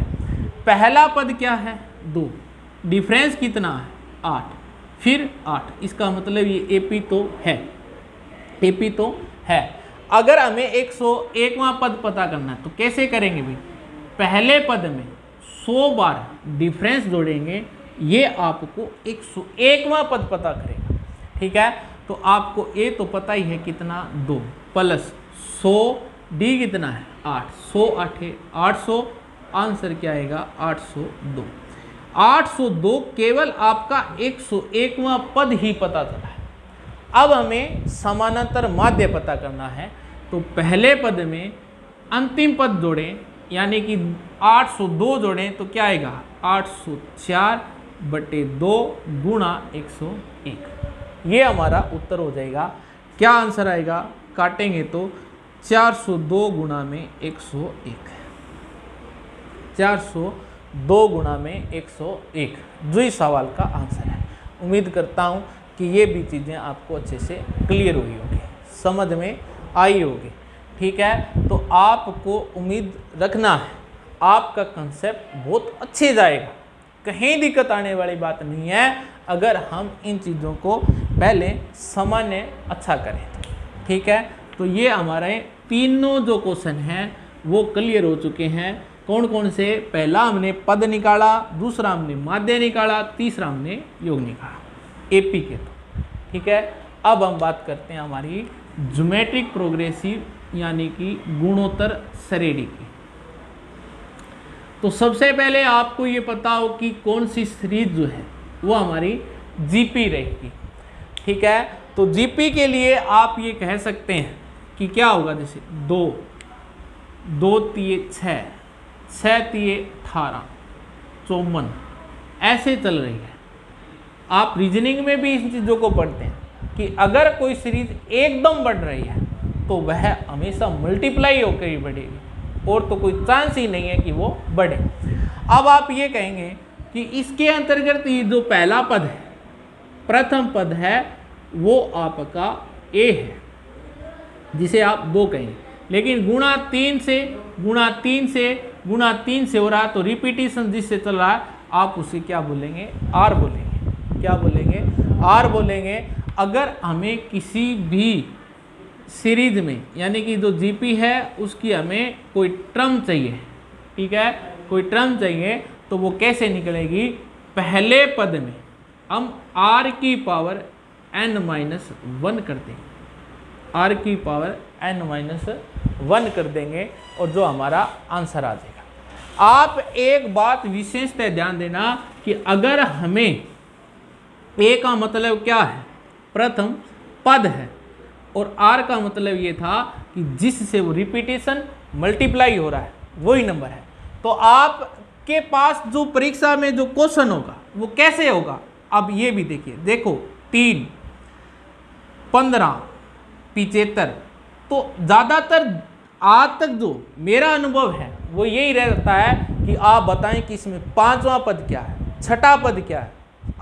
पहला पद क्या है 2, डिफरेंस कितना है 8, फिर 8, इसका मतलब ये एपी तो है, एपी तो है। अगर हमें 101वां पद पता करना है तो कैसे करेंगे भाई, पहले पद में 100 बार डिफरेंस जोड़ेंगे, ये आपको 101वां पद पता करेगा। ठीक है, तो आपको ए तो पता ही है कितना 2 प्लस 100, डी कितना है 8, 100 8 800, आंसर क्या आएगा 802। 802 केवल आपका 101वां पद ही पता चला है। अब हमें समानांतर माध्य पता करना है, तो पहले पद में अंतिम पद जोड़ें, यानी कि 802 जोड़ें तो क्या आएगा 804/2 गुणा 101। ये हमारा उत्तर हो जाएगा। क्या आंसर आएगा, काटेंगे तो 402 गुणा में 101, 402 गुणा में 101 जो इस सवाल का आंसर है। उम्मीद करता हूँ कि ये भी चीज़ें आपको अच्छे से क्लियर हुई होगी, समझ में आई होगी। ठीक है, तो आपको उम्मीद रखना है आपका कंसेप्ट बहुत अच्छे जाएगा, कहीं दिक्कत आने वाली बात नहीं है अगर हम इन चीज़ों को पहले सामान्य अच्छा करें। ठीक है, तो ये हमारे तीनों जो क्वेश्चन हैं वो क्लियर हो चुके हैं। कौन कौन से, पहला हमने पद निकाला, दूसरा हमने माध्य निकाला, तीसरा हमने योग निकाला एपी के। तो ठीक है, अब हम बात करते हैं हमारी ज्योमेट्रिक प्रोग्रेसिव यानी कि गुणोत्तर श्रेणी की। तो सबसे पहले आपको ये पता हो कि कौन सी सीरीज जो है वो हमारी जीपी रहेगी। ठीक है, तो जीपी के लिए आप ये कह सकते हैं कि क्या होगा, जैसे 2, 2 तिये 6, 6 तिये 18, 54 ऐसे चल रही है। आप रीजनिंग में भी इन चीज़ों को पढ़ते हैं, कि अगर कोई सीरीज एकदम बढ़ रही है तो वह हमेशा मल्टीप्लाई होकर ही बढ़ेगी, और तो कोई चांस ही नहीं है कि वो बढ़े। अब आप ये कहेंगे कि इसके अंतर्गत ये जो पहला पद है, प्रथम पद है, वो आपका ए है, जिसे आप 2 कहेंगे, लेकिन गुणा 3 से हो रहा है, तो रिपीटिशन जिससे चल रहा है आप उसे क्या बोलेंगे, आर बोलेंगे। क्या बोलेंगे, आर बोलेंगे। अगर हमें किसी भी सीरीज में, यानी कि जो जीपी है उसकी हमें कोई टर्म चाहिए, ठीक है, कोई टर्म चाहिए, तो वो कैसे निकलेगी, पहले पद में हम r की पावर n-1 कर देंगे, r की पावर n-1 कर देंगे, और जो हमारा आंसर आ जाएगा। आप एक बात विशेषतः ध्यान देना कि अगर हमें a का मतलब क्या है, प्रथम पद है, और r का मतलब ये था कि जिससे वो रिपीटेशन मल्टीप्लाई हो रहा है वही नंबर है, तो आपके पास जो परीक्षा में जो क्वेश्चन होगा वो कैसे होगा, अब ये भी देखिए। देखो 3, 15, 75, तो ज़्यादातर आज तक जो मेरा अनुभव है वो यही रहता है कि आप बताएं कि इसमें 5वां पद क्या है, 6ठा पद क्या है,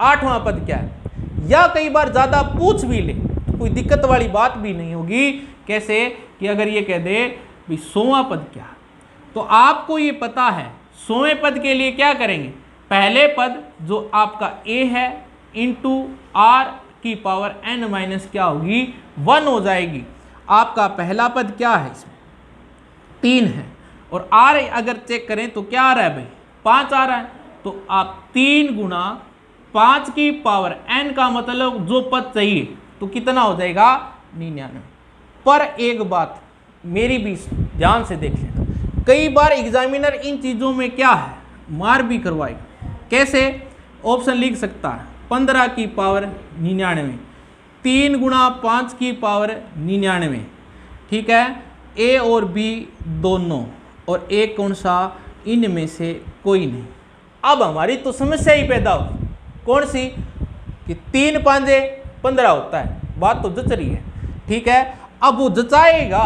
8वां पद क्या है, या कई बार ज़्यादा पूछ भी ले तो कोई दिक्कत वाली बात भी नहीं होगी। कैसे कि अगर ये कह दे भाई 100वां पद क्या है, तो आपको ये पता है 100वें पद के लिए क्या करेंगे, पहले पद जो आपका a है इंटू r की पावर n- क्या होगी, 1 हो जाएगी। आपका पहला पद क्या है, इसमें 3 है, और r अगर चेक करें तो क्या आ रहा है भाई, 5 आ रहा है, तो आप 3 गुना 5 की पावर n का मतलब जो पद चाहिए तो कितना हो जाएगा, 99। पर एक बात मेरी भी ध्यान से देख लेना, कई बार एग्जामिनर इन चीज़ों में क्या है, मार भी करवाएगा। कैसे, ऑप्शन लिख सकता है 15 की पावर 99, 3 गुणा 5 की पावर 99, ठीक है, ए और बी दोनों, और ए कौन सा, इनमें से कोई नहीं। अब हमारी तो समस्या ही पैदा होगी, कौन सी, कि 3 5 15 होता है, बात तो जच रही है, ठीक है। अब वो जचाएगा,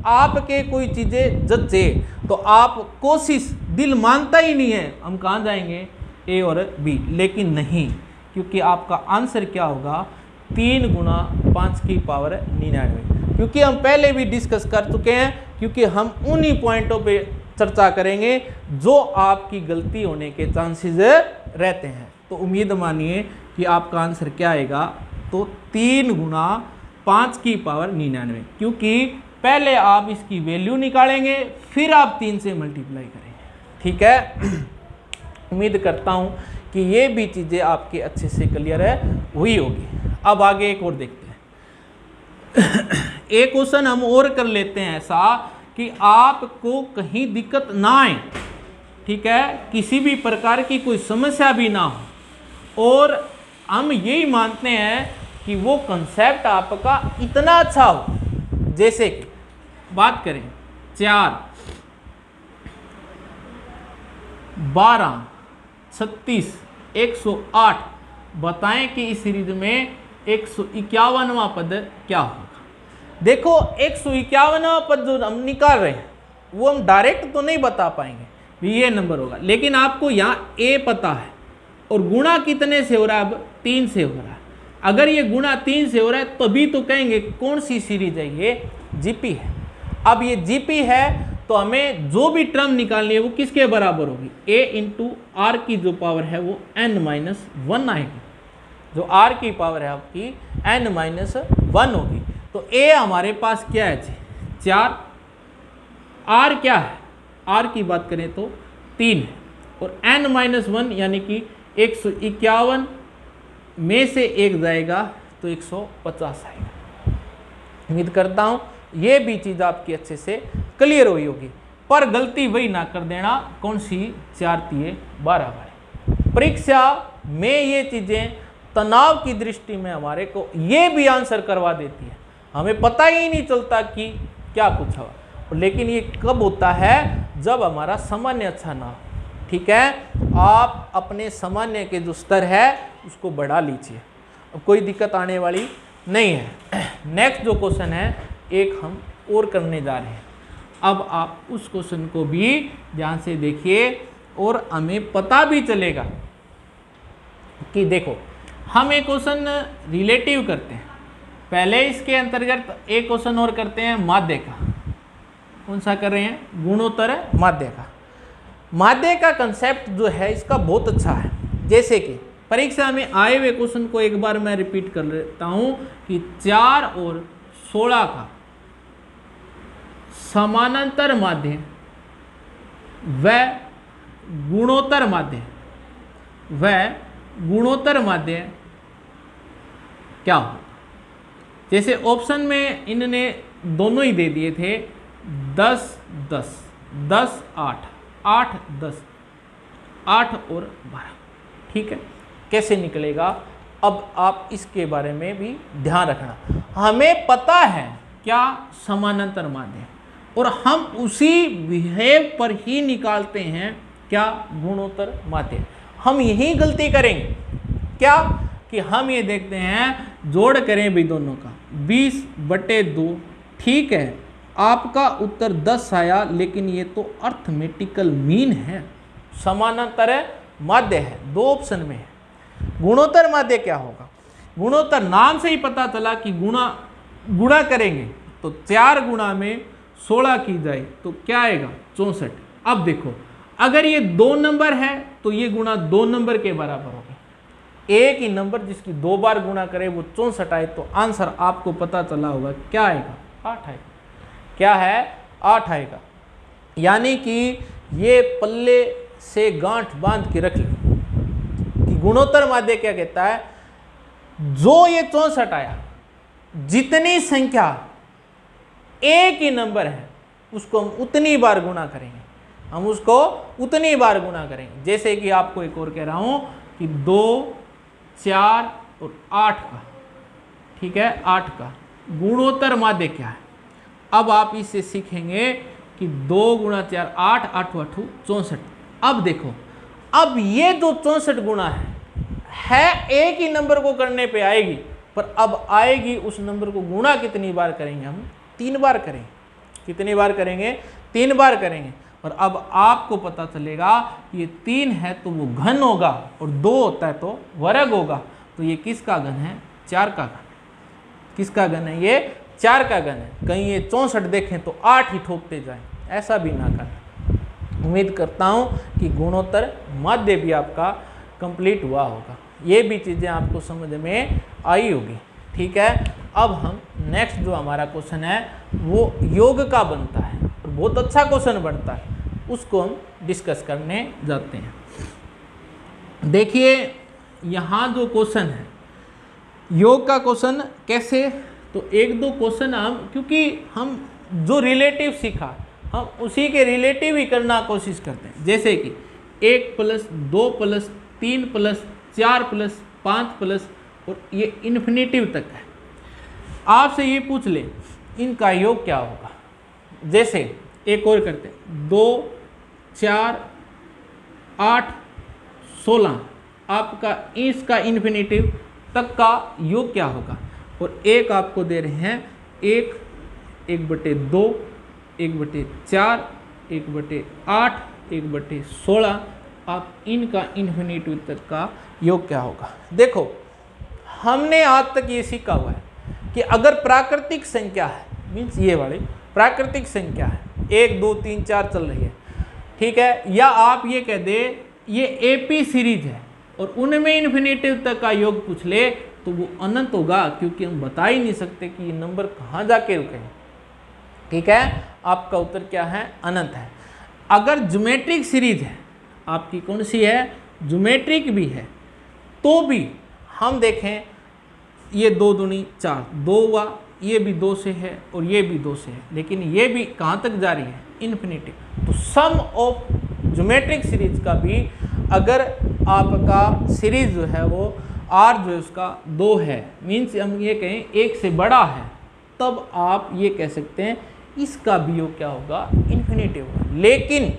आपके कोई चीज़ें जचे तो आप कोशिश, दिल मानता ही नहीं है, हम कहाँ जाएंगे, ए और बी, लेकिन नहीं, क्योंकि आपका आंसर क्या होगा, 3 गुना 5 की पावर 99, क्योंकि हम पहले भी डिस्कस कर चुके हैं, क्योंकि हम उन्हीं पॉइंटों पे चर्चा करेंगे जो आपकी गलती होने के चांसेस रहते हैं। तो उम्मीद मानिए कि आपका आंसर क्या आएगा, तो 3 गुना 5 की पावर 99, क्योंकि पहले आप इसकी वैल्यू निकालेंगे फिर आप 3 से मल्टीप्लाई करेंगे, ठीक है। उम्मीद करता हूँ कि ये भी चीज़ें आपके अच्छे से क्लियर है हुई होगी। अब आगे एक और देखते हैं। एक क्वेश्चन हम और कर लेते हैं ऐसा कि आपको कहीं दिक्कत ना आए, ठीक है, किसी भी प्रकार की कोई समस्या भी ना हो, और हम यही मानते हैं कि वो कंसेप्ट आपका इतना अच्छा हो। जैसे कि बात करें 4, 12, 36, 108, बताएं कि इस सीरीज में 151वां पद क्या होगा। देखो 151वां पद जो हम निकाल रहे हैं वो हम डायरेक्ट तो नहीं बता पाएंगे ये नंबर होगा, लेकिन आपको यहाँ ए पता है और गुणा कितने से हो रहा है, अब 3 से हो रहा है। अगर ये गुणा 3 से हो रहा है तभी तो कहेंगे कौन सी सीरीज है, ये जीपी है। अब ये जीपी है तो हमें जो भी टर्म निकालनी है वो किसके बराबर होगी, a इंटू आर की जो पावर है वो n-1 आएगी, जो r की पावर है आपकी n-1 होगी। तो a हमारे पास क्या है जी, 4, r क्या है, r की बात करें तो 3 है, और n-1 यानी कि 151 में से 1 जाएगा तो 150 आएगा। उम्मीद करता हूँ ये भी चीज़ आपकी अच्छे से क्लियर हुई होगी। पर गलती वही ना कर देना, कौन सी, 4 3 12 वाली। परीक्षा में ये चीज़ें तनाव की दृष्टि में हमारे को ये भी आंसर करवा देती है, हमें पता ही नहीं चलता कि क्या पूछा हुआ। लेकिन ये कब होता है, जब हमारा सामान्य अच्छा ना हो, ठीक है। आप अपने सामान्य के जो स्तर है उसको बढ़ा लीजिए, अब कोई दिक्कत आने वाली नहीं है। नेक्स्ट जो क्वेश्चन है एक हम और करने जा रहे हैं। अब आप उस क्वेश्चन को भी ध्यान से देखिए और हमें पता भी चलेगा कि देखो हम एक क्वेश्चन रिलेटिव करते हैं, पहले इसके अंतर्गत एक क्वेश्चन और करते हैं माध्य का। कौन सा कर रहे हैं? गुणोत्तर माध्य का। माध्य का कंसेप्ट जो है इसका बहुत अच्छा है। जैसे कि परीक्षा में आए हुए क्वेश्चन को एक बार मैं रिपीट कर लेता हूं कि 4 और 16 का समानांतर माध्य व गुणोत्तर माध्य क्या हो? जैसे ऑप्शन में इन्होंने दोनों ही दे दिए थे 10 10 10 8 8 10 8 और 12। ठीक है, कैसे निकलेगा? अब आप इसके बारे में भी ध्यान रखना। हमें पता है क्या समानांतर माध्य, और हम उसी बिहेव पर ही निकालते हैं क्या? गुणोत्तर माध्य। हम यही गलती करेंगे क्या कि हम ये देखते हैं जोड़ करें भी दोनों का 20/2। ठीक है, आपका उत्तर 10 आया, लेकिन ये तो अर्थमेटिकल मीन है, समानांतर माध्य है, 2 ऑप्शन में है। गुणोत्तर माध्य क्या होगा? गुणोत्तर नाम से ही पता चला कि गुणा करेंगे तो 4 गुणा में 16 की जाए तो क्या आएगा? 64। अब देखो अगर ये 2 नंबर है तो ये गुणा 2 नंबर के बराबर होगा। एक ही नंबर जिसकी 2 बार गुणा करे वो 64 आए, तो आंसर आपको पता चला होगा क्या आएगा? 8 आएगा। क्या है? 8 आएगा। यानी कि ये पल्ले से गांठ बांध के रख लो कि गुणोत्तर माध्य क्या कहता है, जो ये 64 आया, जितनी संख्या एक ही नंबर है उसको हम उतनी बार गुणा करेंगे, हम उसको उतनी बार गुणा करेंगे। जैसे कि आपको एक और कह रहा हूं कि 2 4 और 8 का, ठीक है, 8 का गुणोत्तर माध्य क्या है? अब आप इससे सीखेंगे कि 2 × 4 8 8 8 64। अब देखो, अब ये जो 64 गुणा है एक ही नंबर को करने पे आएगी, पर अब आएगी उस नंबर को गुणा कितनी बार करेंगे? हम 3 बार करेंगे। कितनी बार करेंगे? 3 बार करेंगे। और अब आपको पता चलेगा ये 3 है तो वो घन होगा, और 2 होता है तो वर्ग होगा। तो ये किसका घन है? 4 का घन। किसका घन है? ये 4 का घन है। कहीं ये 64 देखें तो 8 ही ठोकते जाएं, ऐसा भी ना करना। उम्मीद करता हूं कि गुणोत्तर माध्य भी आपका कंप्लीट हुआ होगा, ये भी चीज़ें आपको समझ में आई होगी। ठीक है, अब हम नेक्स्ट जो हमारा क्वेश्चन है वो योग का बनता है, और बहुत अच्छा क्वेश्चन बनता है, उसको हम डिस्कस करने जाते हैं। देखिए यहाँ जो क्वेश्चन है योग का क्वेश्चन कैसे, तो 1-2 क्वेश्चन हम, क्योंकि हम जो रिलेटिव सीखा हम उसी के रिलेटिव ही करना कोशिश करते हैं। जैसे कि 1 + 2 + 3 + 4 + 5 और ये इन्फिनेटिव तक है। आपसे ये पूछ ले इनका योग क्या होगा। जैसे एक और करते हैं 2 4 8 16, आपका इसका इन्फिनेटिव तक का योग क्या होगा। और एक आपको दे रहे हैं 1 1/2 1/4 1/8 1/16, आप इनका इन्फिनेटिव तक का योग क्या होगा। देखो हमने आज तक ये सीखा हुआ है कि अगर प्राकृतिक संख्या है, मीन्स ये वाली प्राकृतिक संख्या है, 1 2 3 4 चल रही है, ठीक है, या आप ये कह दे ये एपी सीरीज है और उनमें इन्फिनेटिव तक का योग पूछ ले तो वो अनंत होगा, क्योंकि हम बता ही नहीं सकते कि ये नंबर कहाँ जाके रुके। ठीक है, आपका उत्तर क्या है? अनंत है। अगर ज्योमेट्रिक सीरीज है आपकी, कौन सी है? ज्योमेट्रिक भी है, तो भी हम देखें ये 2 दूनी 4, 2 हुआ, ये भी 2 से है और ये भी 2 से है, लेकिन ये भी कहाँ तक जा रही है? इन्फिनिटी। तो सम ऑफ ज्योमेट्रिक सीरीज का भी अगर आपका सीरीज जो है वो आर जो है उसका 2 है, मीन्स हम ये कहें 1 से बड़ा है, तब आप ये कह सकते हैं इसका भी योग क्या होगा? इन्फिनिटी होगा। लेकिन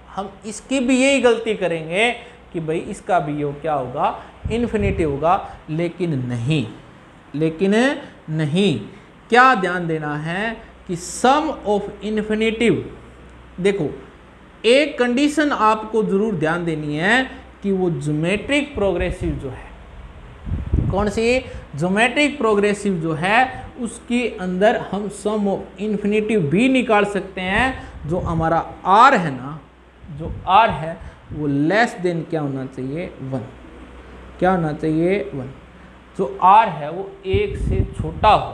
हम इसकी भी यही गलती करेंगे कि भाई इसका भी योग क्या होगा? इन्फिनिटी होगा, लेकिन नहीं, लेकिन नहीं। क्या ध्यान देना है कि सम ऑफ इन्फिनिटिव, देखो एक कंडीशन आपको जरूर ध्यान देनी है कि वो ज्योमेट्रिक प्रोग्रेसिव जो है, कौन सी, ज्योमेट्रिक प्रोग्रेसिव जो है उसके अंदर हम सम ऑफ इन्फिनिटिव भी निकाल सकते हैं। जो हमारा आर है ना, जो आर है वो लेस देन क्या होना चाहिए, 1। क्या होना चाहिए, 1। जो आर है वो 1 से छोटा हो,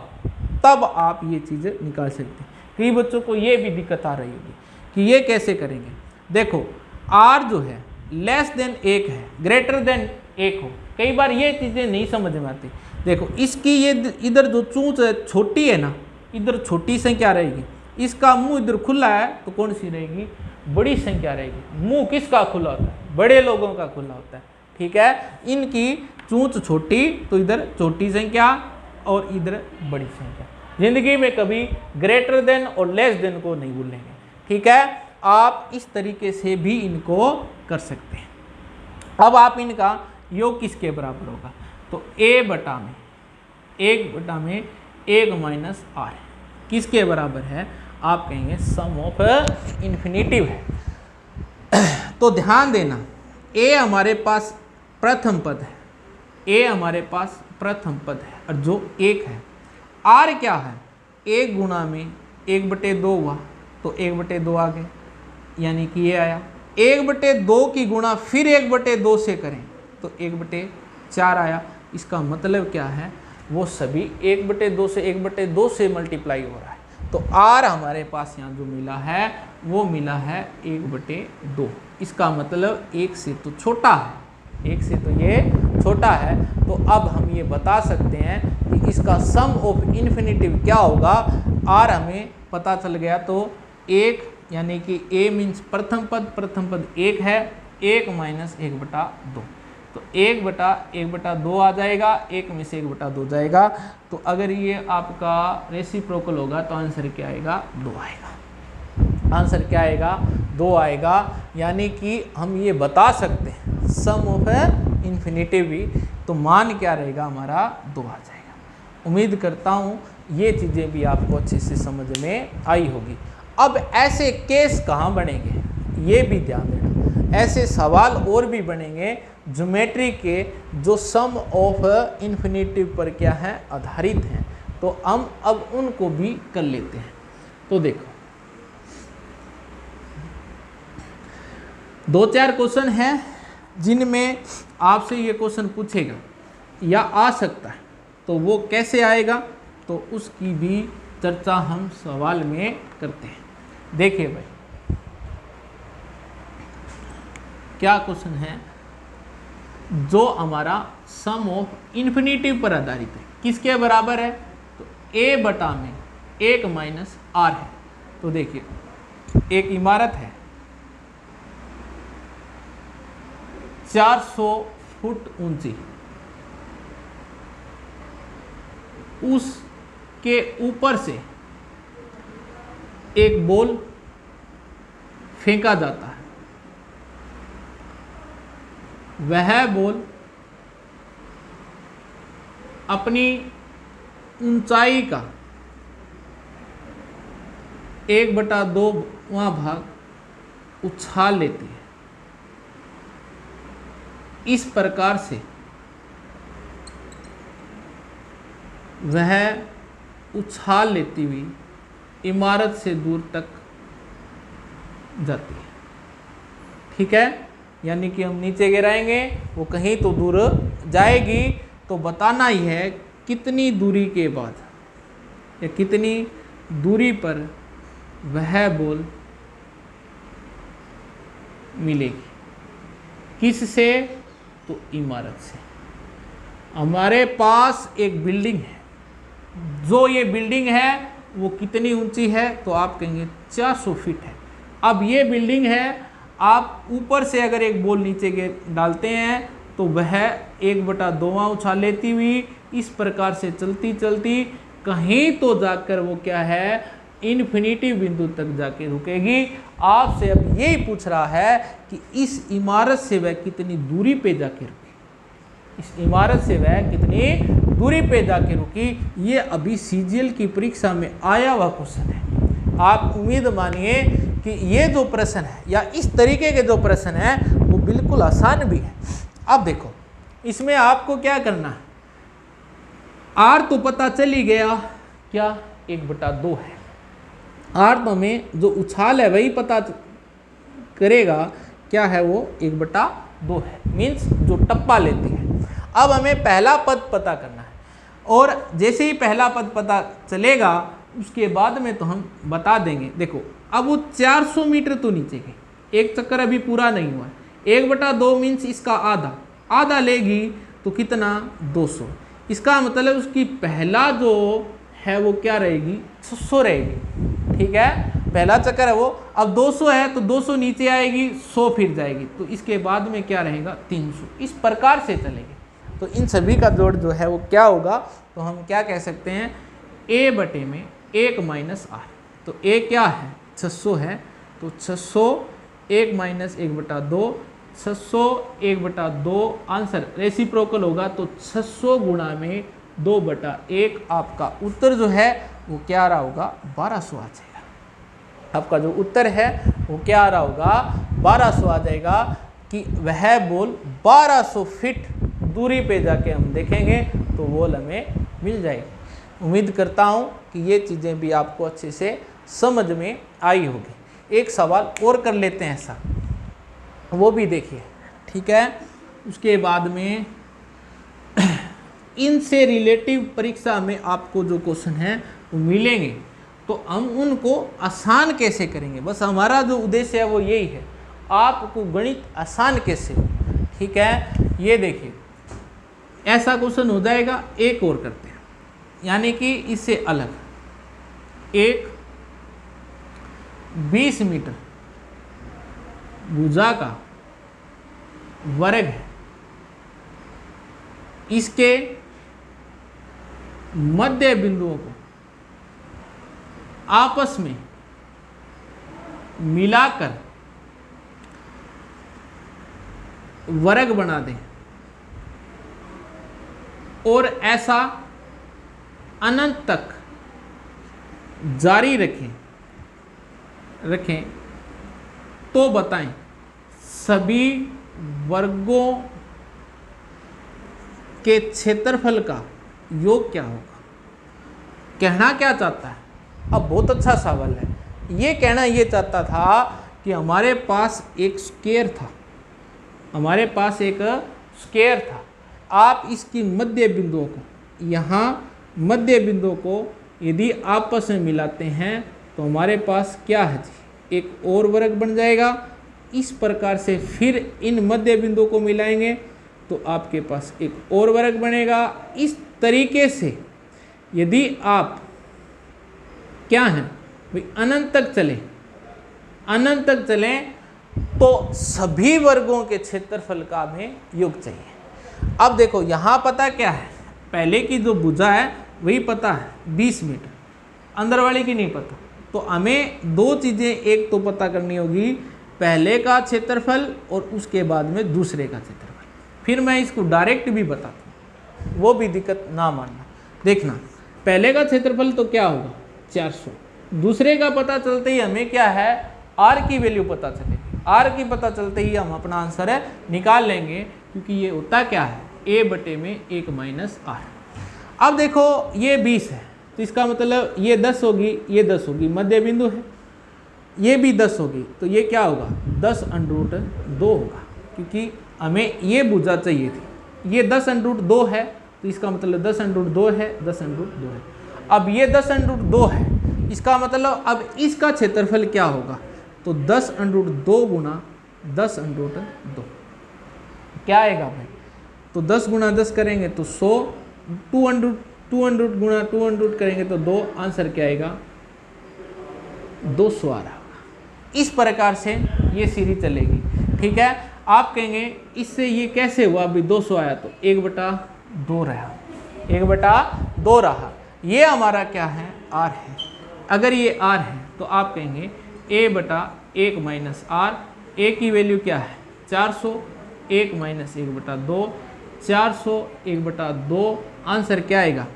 तब आप ये चीज़ें निकाल सकते हैं। कई बच्चों को ये भी दिक्कत आ रही होगी कि ये कैसे करेंगे। देखो आर जो है लेस देन 1 है, ग्रेटर देन 1 हो, कई बार ये चीज़ें नहीं समझ में आती। देखो इसकी ये इधर जो चूंच छोटी है ना, इधर छोटी संख्या रहेगी, इसका मुंह इधर खुला है तो कौन सी रहेगी, बड़ी संख्या रहेगी। मुंह किसका खुला होता है, बड़े लोगों का खुला होता है, ठीक है। इनकी चूंच छोटी तो इधर छोटी संख्या और इधर बड़ी संख्या। जिंदगी में कभी ग्रेटर देन और लेस देन को नहीं भूलेंगे, ठीक है। आप इस तरीके से भी इनको कर सकते हैं। अब आप इनका योग किसके बराबर होगा, तो a बटा में 1 माइनस आर किसके बराबर है, आप कहेंगे सम ऑफ इन्फिनिटिव है। तो ध्यान देना a हमारे पास प्रथम पद है, a हमारे पास प्रथम पद है और जो 1 है। r क्या है, 1 गुणा में 1/2 हुआ तो 1/2 आ गए, यानी कि ये आया। 1/2 की गुणा फिर 1/2 से करें तो 1/4 आया। इसका मतलब क्या है, वो सभी 1/2 से 1/2 से मल्टीप्लाई हो रहा है। तो r हमारे पास यहाँ जो मिला है वो मिला है 1/2। इसका मतलब 1 से तो छोटा है, 1 से तो ये छोटा है। तो अब हम ये बता सकते हैं कि इसका सम ऑफ इन्फिनिटिव क्या होगा। r हमें पता चल गया, तो 1 यानी कि a मीन्स प्रथम पद 1 है, 1 माइनस 1/2, तो 1/2 आ जाएगा, 1 में से 1/2 जाएगा। तो अगर ये आपका रेसिप्रोकल होगा तो आंसर क्या आएगा, 2 आएगा। आंसर क्या आएगा, 2 आएगा। यानी कि हम ये बता सकते हैं सम ऑफ इन्फिनिटिव भी, तो मान क्या रहेगा हमारा, 2 आ जाएगा। उम्मीद करता हूँ ये चीज़ें भी आपको अच्छे से समझ में आई होगी। अब ऐसे केस कहाँ बनेंगे ये भी ध्यान देना, ऐसे सवाल और भी बनेंगे ज्योमेट्री के जो सम ऑफ इन्फिनिटिव पर क्या है, आधारित हैं। तो हम अब उनको भी कर लेते हैं। तो देखो 2-4 क्वेश्चन हैं जिनमें आपसे ये क्वेश्चन पूछेगा या आ सकता है, तो वो कैसे आएगा, तो उसकी भी चर्चा हम सवाल में करते हैं। देखिए भाई क्या क्वेश्चन है, जो हमारा सम ऑफ इन्फिनिटिव पर आधारित है, किसके बराबर है, तो a बटा में 1 माइनस आर है। तो देखिए एक इमारत है 400 फुट ऊंची, उसके ऊपर से एक बॉल फेंका जाता है, वह बॉल अपनी ऊंचाई का 1/2वां भाग उछाल लेती है। इस प्रकार से वह उछाल लेती हुई इमारत से दूर तक जाती है, ठीक है। यानी कि हम नीचे गिराएंगे, वो कहीं तो दूर जाएगी। तो बताना ही है कितनी दूरी के बाद या कितनी दूरी पर वह बॉल मिलेगी, किससे, तो इमारत से। हमारे पास एक बिल्डिंग है, जो ये बिल्डिंग है वो कितनी ऊंची है, तो आप कहेंगे 400 फीट है। अब ये बिल्डिंग है, आप ऊपर से अगर एक बॉल नीचे के डालते हैं तो वह 1/2वां उछाल लेती हुई इस प्रकार से चलती चलती कहीं तो जाकर वो क्या है, इन्फिनिटी बिंदु तक जाके रुकेगी। आपसे अब यही पूछ रहा है कि इस इमारत से वह कितनी दूरी पे जाके रुकेगी, इस इमारत से वह कितनी दूरी पे जाके रुकी, ये अभी सीजीएल की परीक्षा में आया हुआ क्वेश्चन है। आप उम्मीद मानिए कि ये जो प्रश्न है या इस तरीके के जो प्रश्न है वो बिल्कुल आसान भी है। अब देखो इसमें आपको क्या करना है, आर तो पता चल ही गया, क्या 1/2 है। आर तो हमें जो उछाल है वही पता करेगा, क्या है वो 1/2 है, मीन्स जो टप्पा लेती है। अब हमें पहला पद पता करना है, और जैसे ही पहला पद पता चलेगा उसके बाद में तो हम बता देंगे। देखो अब वो 400 मीटर तो नीचे गई, एक चक्कर अभी पूरा नहीं हुआ है, 1/2 मीन्स इसका आधा, आधा लेगी तो कितना 200। इसका मतलब उसकी पहला जो है वो क्या रहेगी 600 रहेगी, ठीक है, पहला चक्कर है वो। अब 200 है तो 200 नीचे आएगी, 100 फिर जाएगी, तो इसके बाद में क्या रहेगा 300। इस प्रकार से चलेंगे। तो इन सभी का जोड़ जो है वो क्या होगा, तो हम क्या कह सकते हैं, a बटे में 1 माइनस आर। तो a क्या है 600 है, तो 600 1 माइनस 1/2, 600 1/2 आंसर रेसिप्रोकल होगा, तो 600 गुणा में 2/1 आपका उत्तर जो है वो क्या आ रहा होगा 1200 आ जाएगा। आपका जो उत्तर है वो क्या आ रहा होगा 1200 आ जाएगा, कि वह बॉल 1200 फीट दूरी पे जाके हम देखेंगे तो बॉल हमें मिल जाएगी। उम्मीद करता हूँ कि ये चीज़ें भी आपको अच्छे से समझ में आई होगी। एक सवाल और कर लेते हैं ऐसा, वो भी देखिए, ठीक है। उसके बाद में इनसे रिलेटिव परीक्षा में आपको जो क्वेश्चन है वो मिलेंगे, तो हम उनको आसान कैसे करेंगे, बस हमारा जो उद्देश्य है वो यही है, आपको गणित आसान कैसे हो, ठीक है। ये देखिए ऐसा क्वेश्चन हो जाएगा, एक और करते हैं, यानी कि इससे अलग, एक 20 मीटर भुजा का वर्ग है, इसके मध्य बिंदुओं को आपस में मिलाकर वर्ग बना दें, और ऐसा अनंत तक जारी रखें तो बताएं सभी वर्गों के क्षेत्रफल का योग क्या होगा। कहना क्या चाहता है, अब बहुत अच्छा सवाल है। ये कहना ये चाहता था कि हमारे पास एक स्क्वायर था, हमारे पास एक स्क्वायर था, आप इसकी मध्य बिंदुओं को, यहाँ मध्य बिंदुओं को यदि आपस में मिलाते हैं तो हमारे पास क्या है जी, एक और वर्ग बन जाएगा। इस प्रकार से फिर इन मध्य बिंदुओं को मिलाएंगे तो आपके पास एक और वर्ग बनेगा। इस तरीके से यदि आप क्या हैं भाई अनंत तक चलें तो सभी वर्गों के क्षेत्रफल का हमें योग चाहिए। अब देखो यहाँ पता क्या है, पहले की जो भुजा है वही पता है 20 मीटर, अंदर वाले की नहीं पता, तो हमें दो चीज़ें एक तो पता करनी होगी, पहले का क्षेत्रफल और उसके बाद में दूसरे का क्षेत्रफल। फिर मैं इसको डायरेक्ट भी बताता हूँ, वो भी दिक्कत ना मानना। देखना पहले का क्षेत्रफल तो क्या होगा 400, दूसरे का पता चलते ही हमें क्या है आर की वैल्यू पता चलेगी, आर की पता चलते ही हम अपना आंसर है निकाल लेंगे, क्योंकि ये होता क्या है a बटे में 1 माइनस आर। अब देखो ये 20 है तो इसका मतलब ये 10 होगी, ये 10 होगी, मध्य बिंदु है, ये भी 10 होगी, तो ये क्या होगा 10√2 होगा, क्योंकि हमें ये भुजा चाहिए थी। ये 10√2 है तो इसका मतलब 10√2 है, 10√2 है। अब ये 10√2 है, इसका मतलब अब इसका क्षेत्रफल क्या होगा, तो 10√2 गुना 10√2 क्या आएगा भाई, तो 10 गुना 10 करेंगे तो 100, 200 गुना 200 करेंगे तो 2, आंसर क्या आएगा 200 आ रहा होगा। इस प्रकार से ये सीरीज चलेगी, ठीक है। आप कहेंगे इससे ये कैसे हुआ, अभी 200 आया तो 1/2 रहा, 1/2 रहा, ये हमारा क्या है r है। अगर ये r है तो आप कहेंगे a/1 माइनस आर, a की वैल्यू क्या है 400, 1 माइनस 1/2, 400 1/2 आंसर क्या आएगा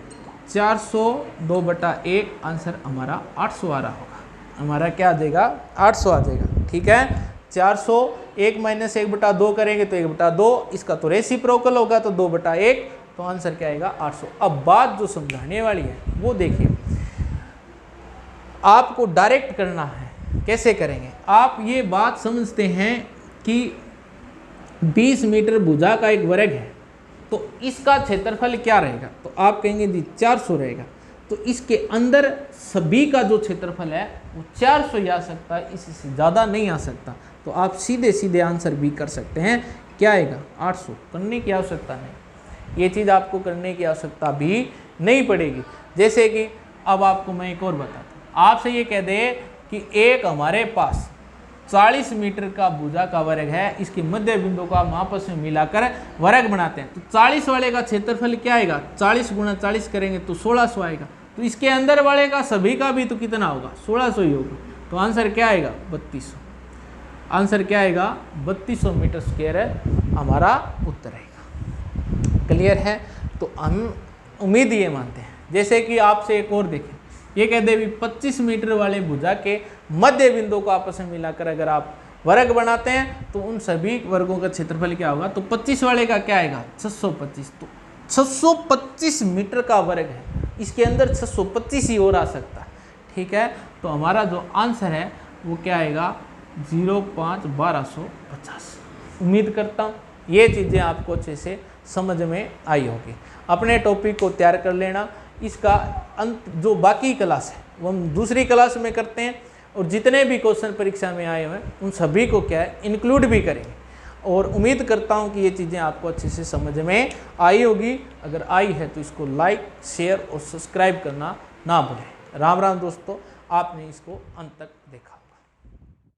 400 2/1 आंसर हमारा 800 आ रहा होगा। हमारा क्या आ जाएगा 800 आ जाएगा। ठीक है 400 1 - 1/2 करेंगे तो 1/2, इसका तो रेसिप्रोकल होगा तो 2/1, तो आंसर क्या आएगा 800। अब बात जो समझाने वाली है वो देखिए, आपको डायरेक्ट करना है। कैसे करेंगे, आप ये बात समझते हैं कि 20 मीटर भुजा का एक वर्ग है तो इसका क्षेत्रफल क्या रहेगा, तो आप कहेंगे जी 400 रहेगा, तो इसके अंदर सभी का जो क्षेत्रफल है वो 400 ही आ सकता है, इससे ज़्यादा नहीं आ सकता। तो आप सीधे सीधे आंसर भी कर सकते हैं, क्या आएगा 800। करने की आवश्यकता नहीं, ये चीज़ आपको करने की आवश्यकता भी नहीं पड़ेगी। जैसे कि अब आपको मैं एक और बताता हूँ, आपसे ये कह दे कि एक हमारे पास 40 मीटर का भुजा का वर्ग है, इसके मध्य बिंदु को हम आपस में मिलाकर वर्ग बनाते हैं, तो 40 वाले का क्षेत्रफल क्या आएगा 40 × 40 करेंगे तो 1600 आएगा। तो इसके अंदर वाले का सभी का भी तो कितना होगा 1600 ही होगा, तो आंसर क्या आएगा 3200। आंसर क्या आएगा 3200 मीटर स्क्वायर है हमारा उत्तर आएगा। क्लियर है, तो हम उम्मीद ये मानते हैं। जैसे कि आपसे एक और देखें, ये कह दे भी 25 मीटर वाले भुजा के मध्य बिंदु को आपस में मिलाकर अगर आप वर्ग बनाते हैं तो उन सभी वर्गों का क्षेत्रफल क्या होगा, तो 25 वाले का क्या आएगा 625। तो 625 मीटर का वर्ग है, इसके अंदर 625 ही और आ सकता है। ठीक है, तो हमारा जो आंसर है वो क्या आएगा 05/1250। उम्मीद करता हूँ ये चीज़ें आपको अच्छे से समझ में आई होगी। अपने टॉपिक को तैयार कर लेना, इसका अंत जो बाकी क्लास है वो हम दूसरी क्लास में करते हैं, और जितने भी क्वेश्चन परीक्षा में आए हुए हैं उन सभी को क्या है इंक्लूड भी करेंगे। और उम्मीद करता हूं कि ये चीज़ें आपको अच्छे से समझ में आई होगी। अगर आई है तो इसको लाइक शेयर और सब्सक्राइब करना ना भूलें। राम राम दोस्तों, आपने इसको अंत तक देखा।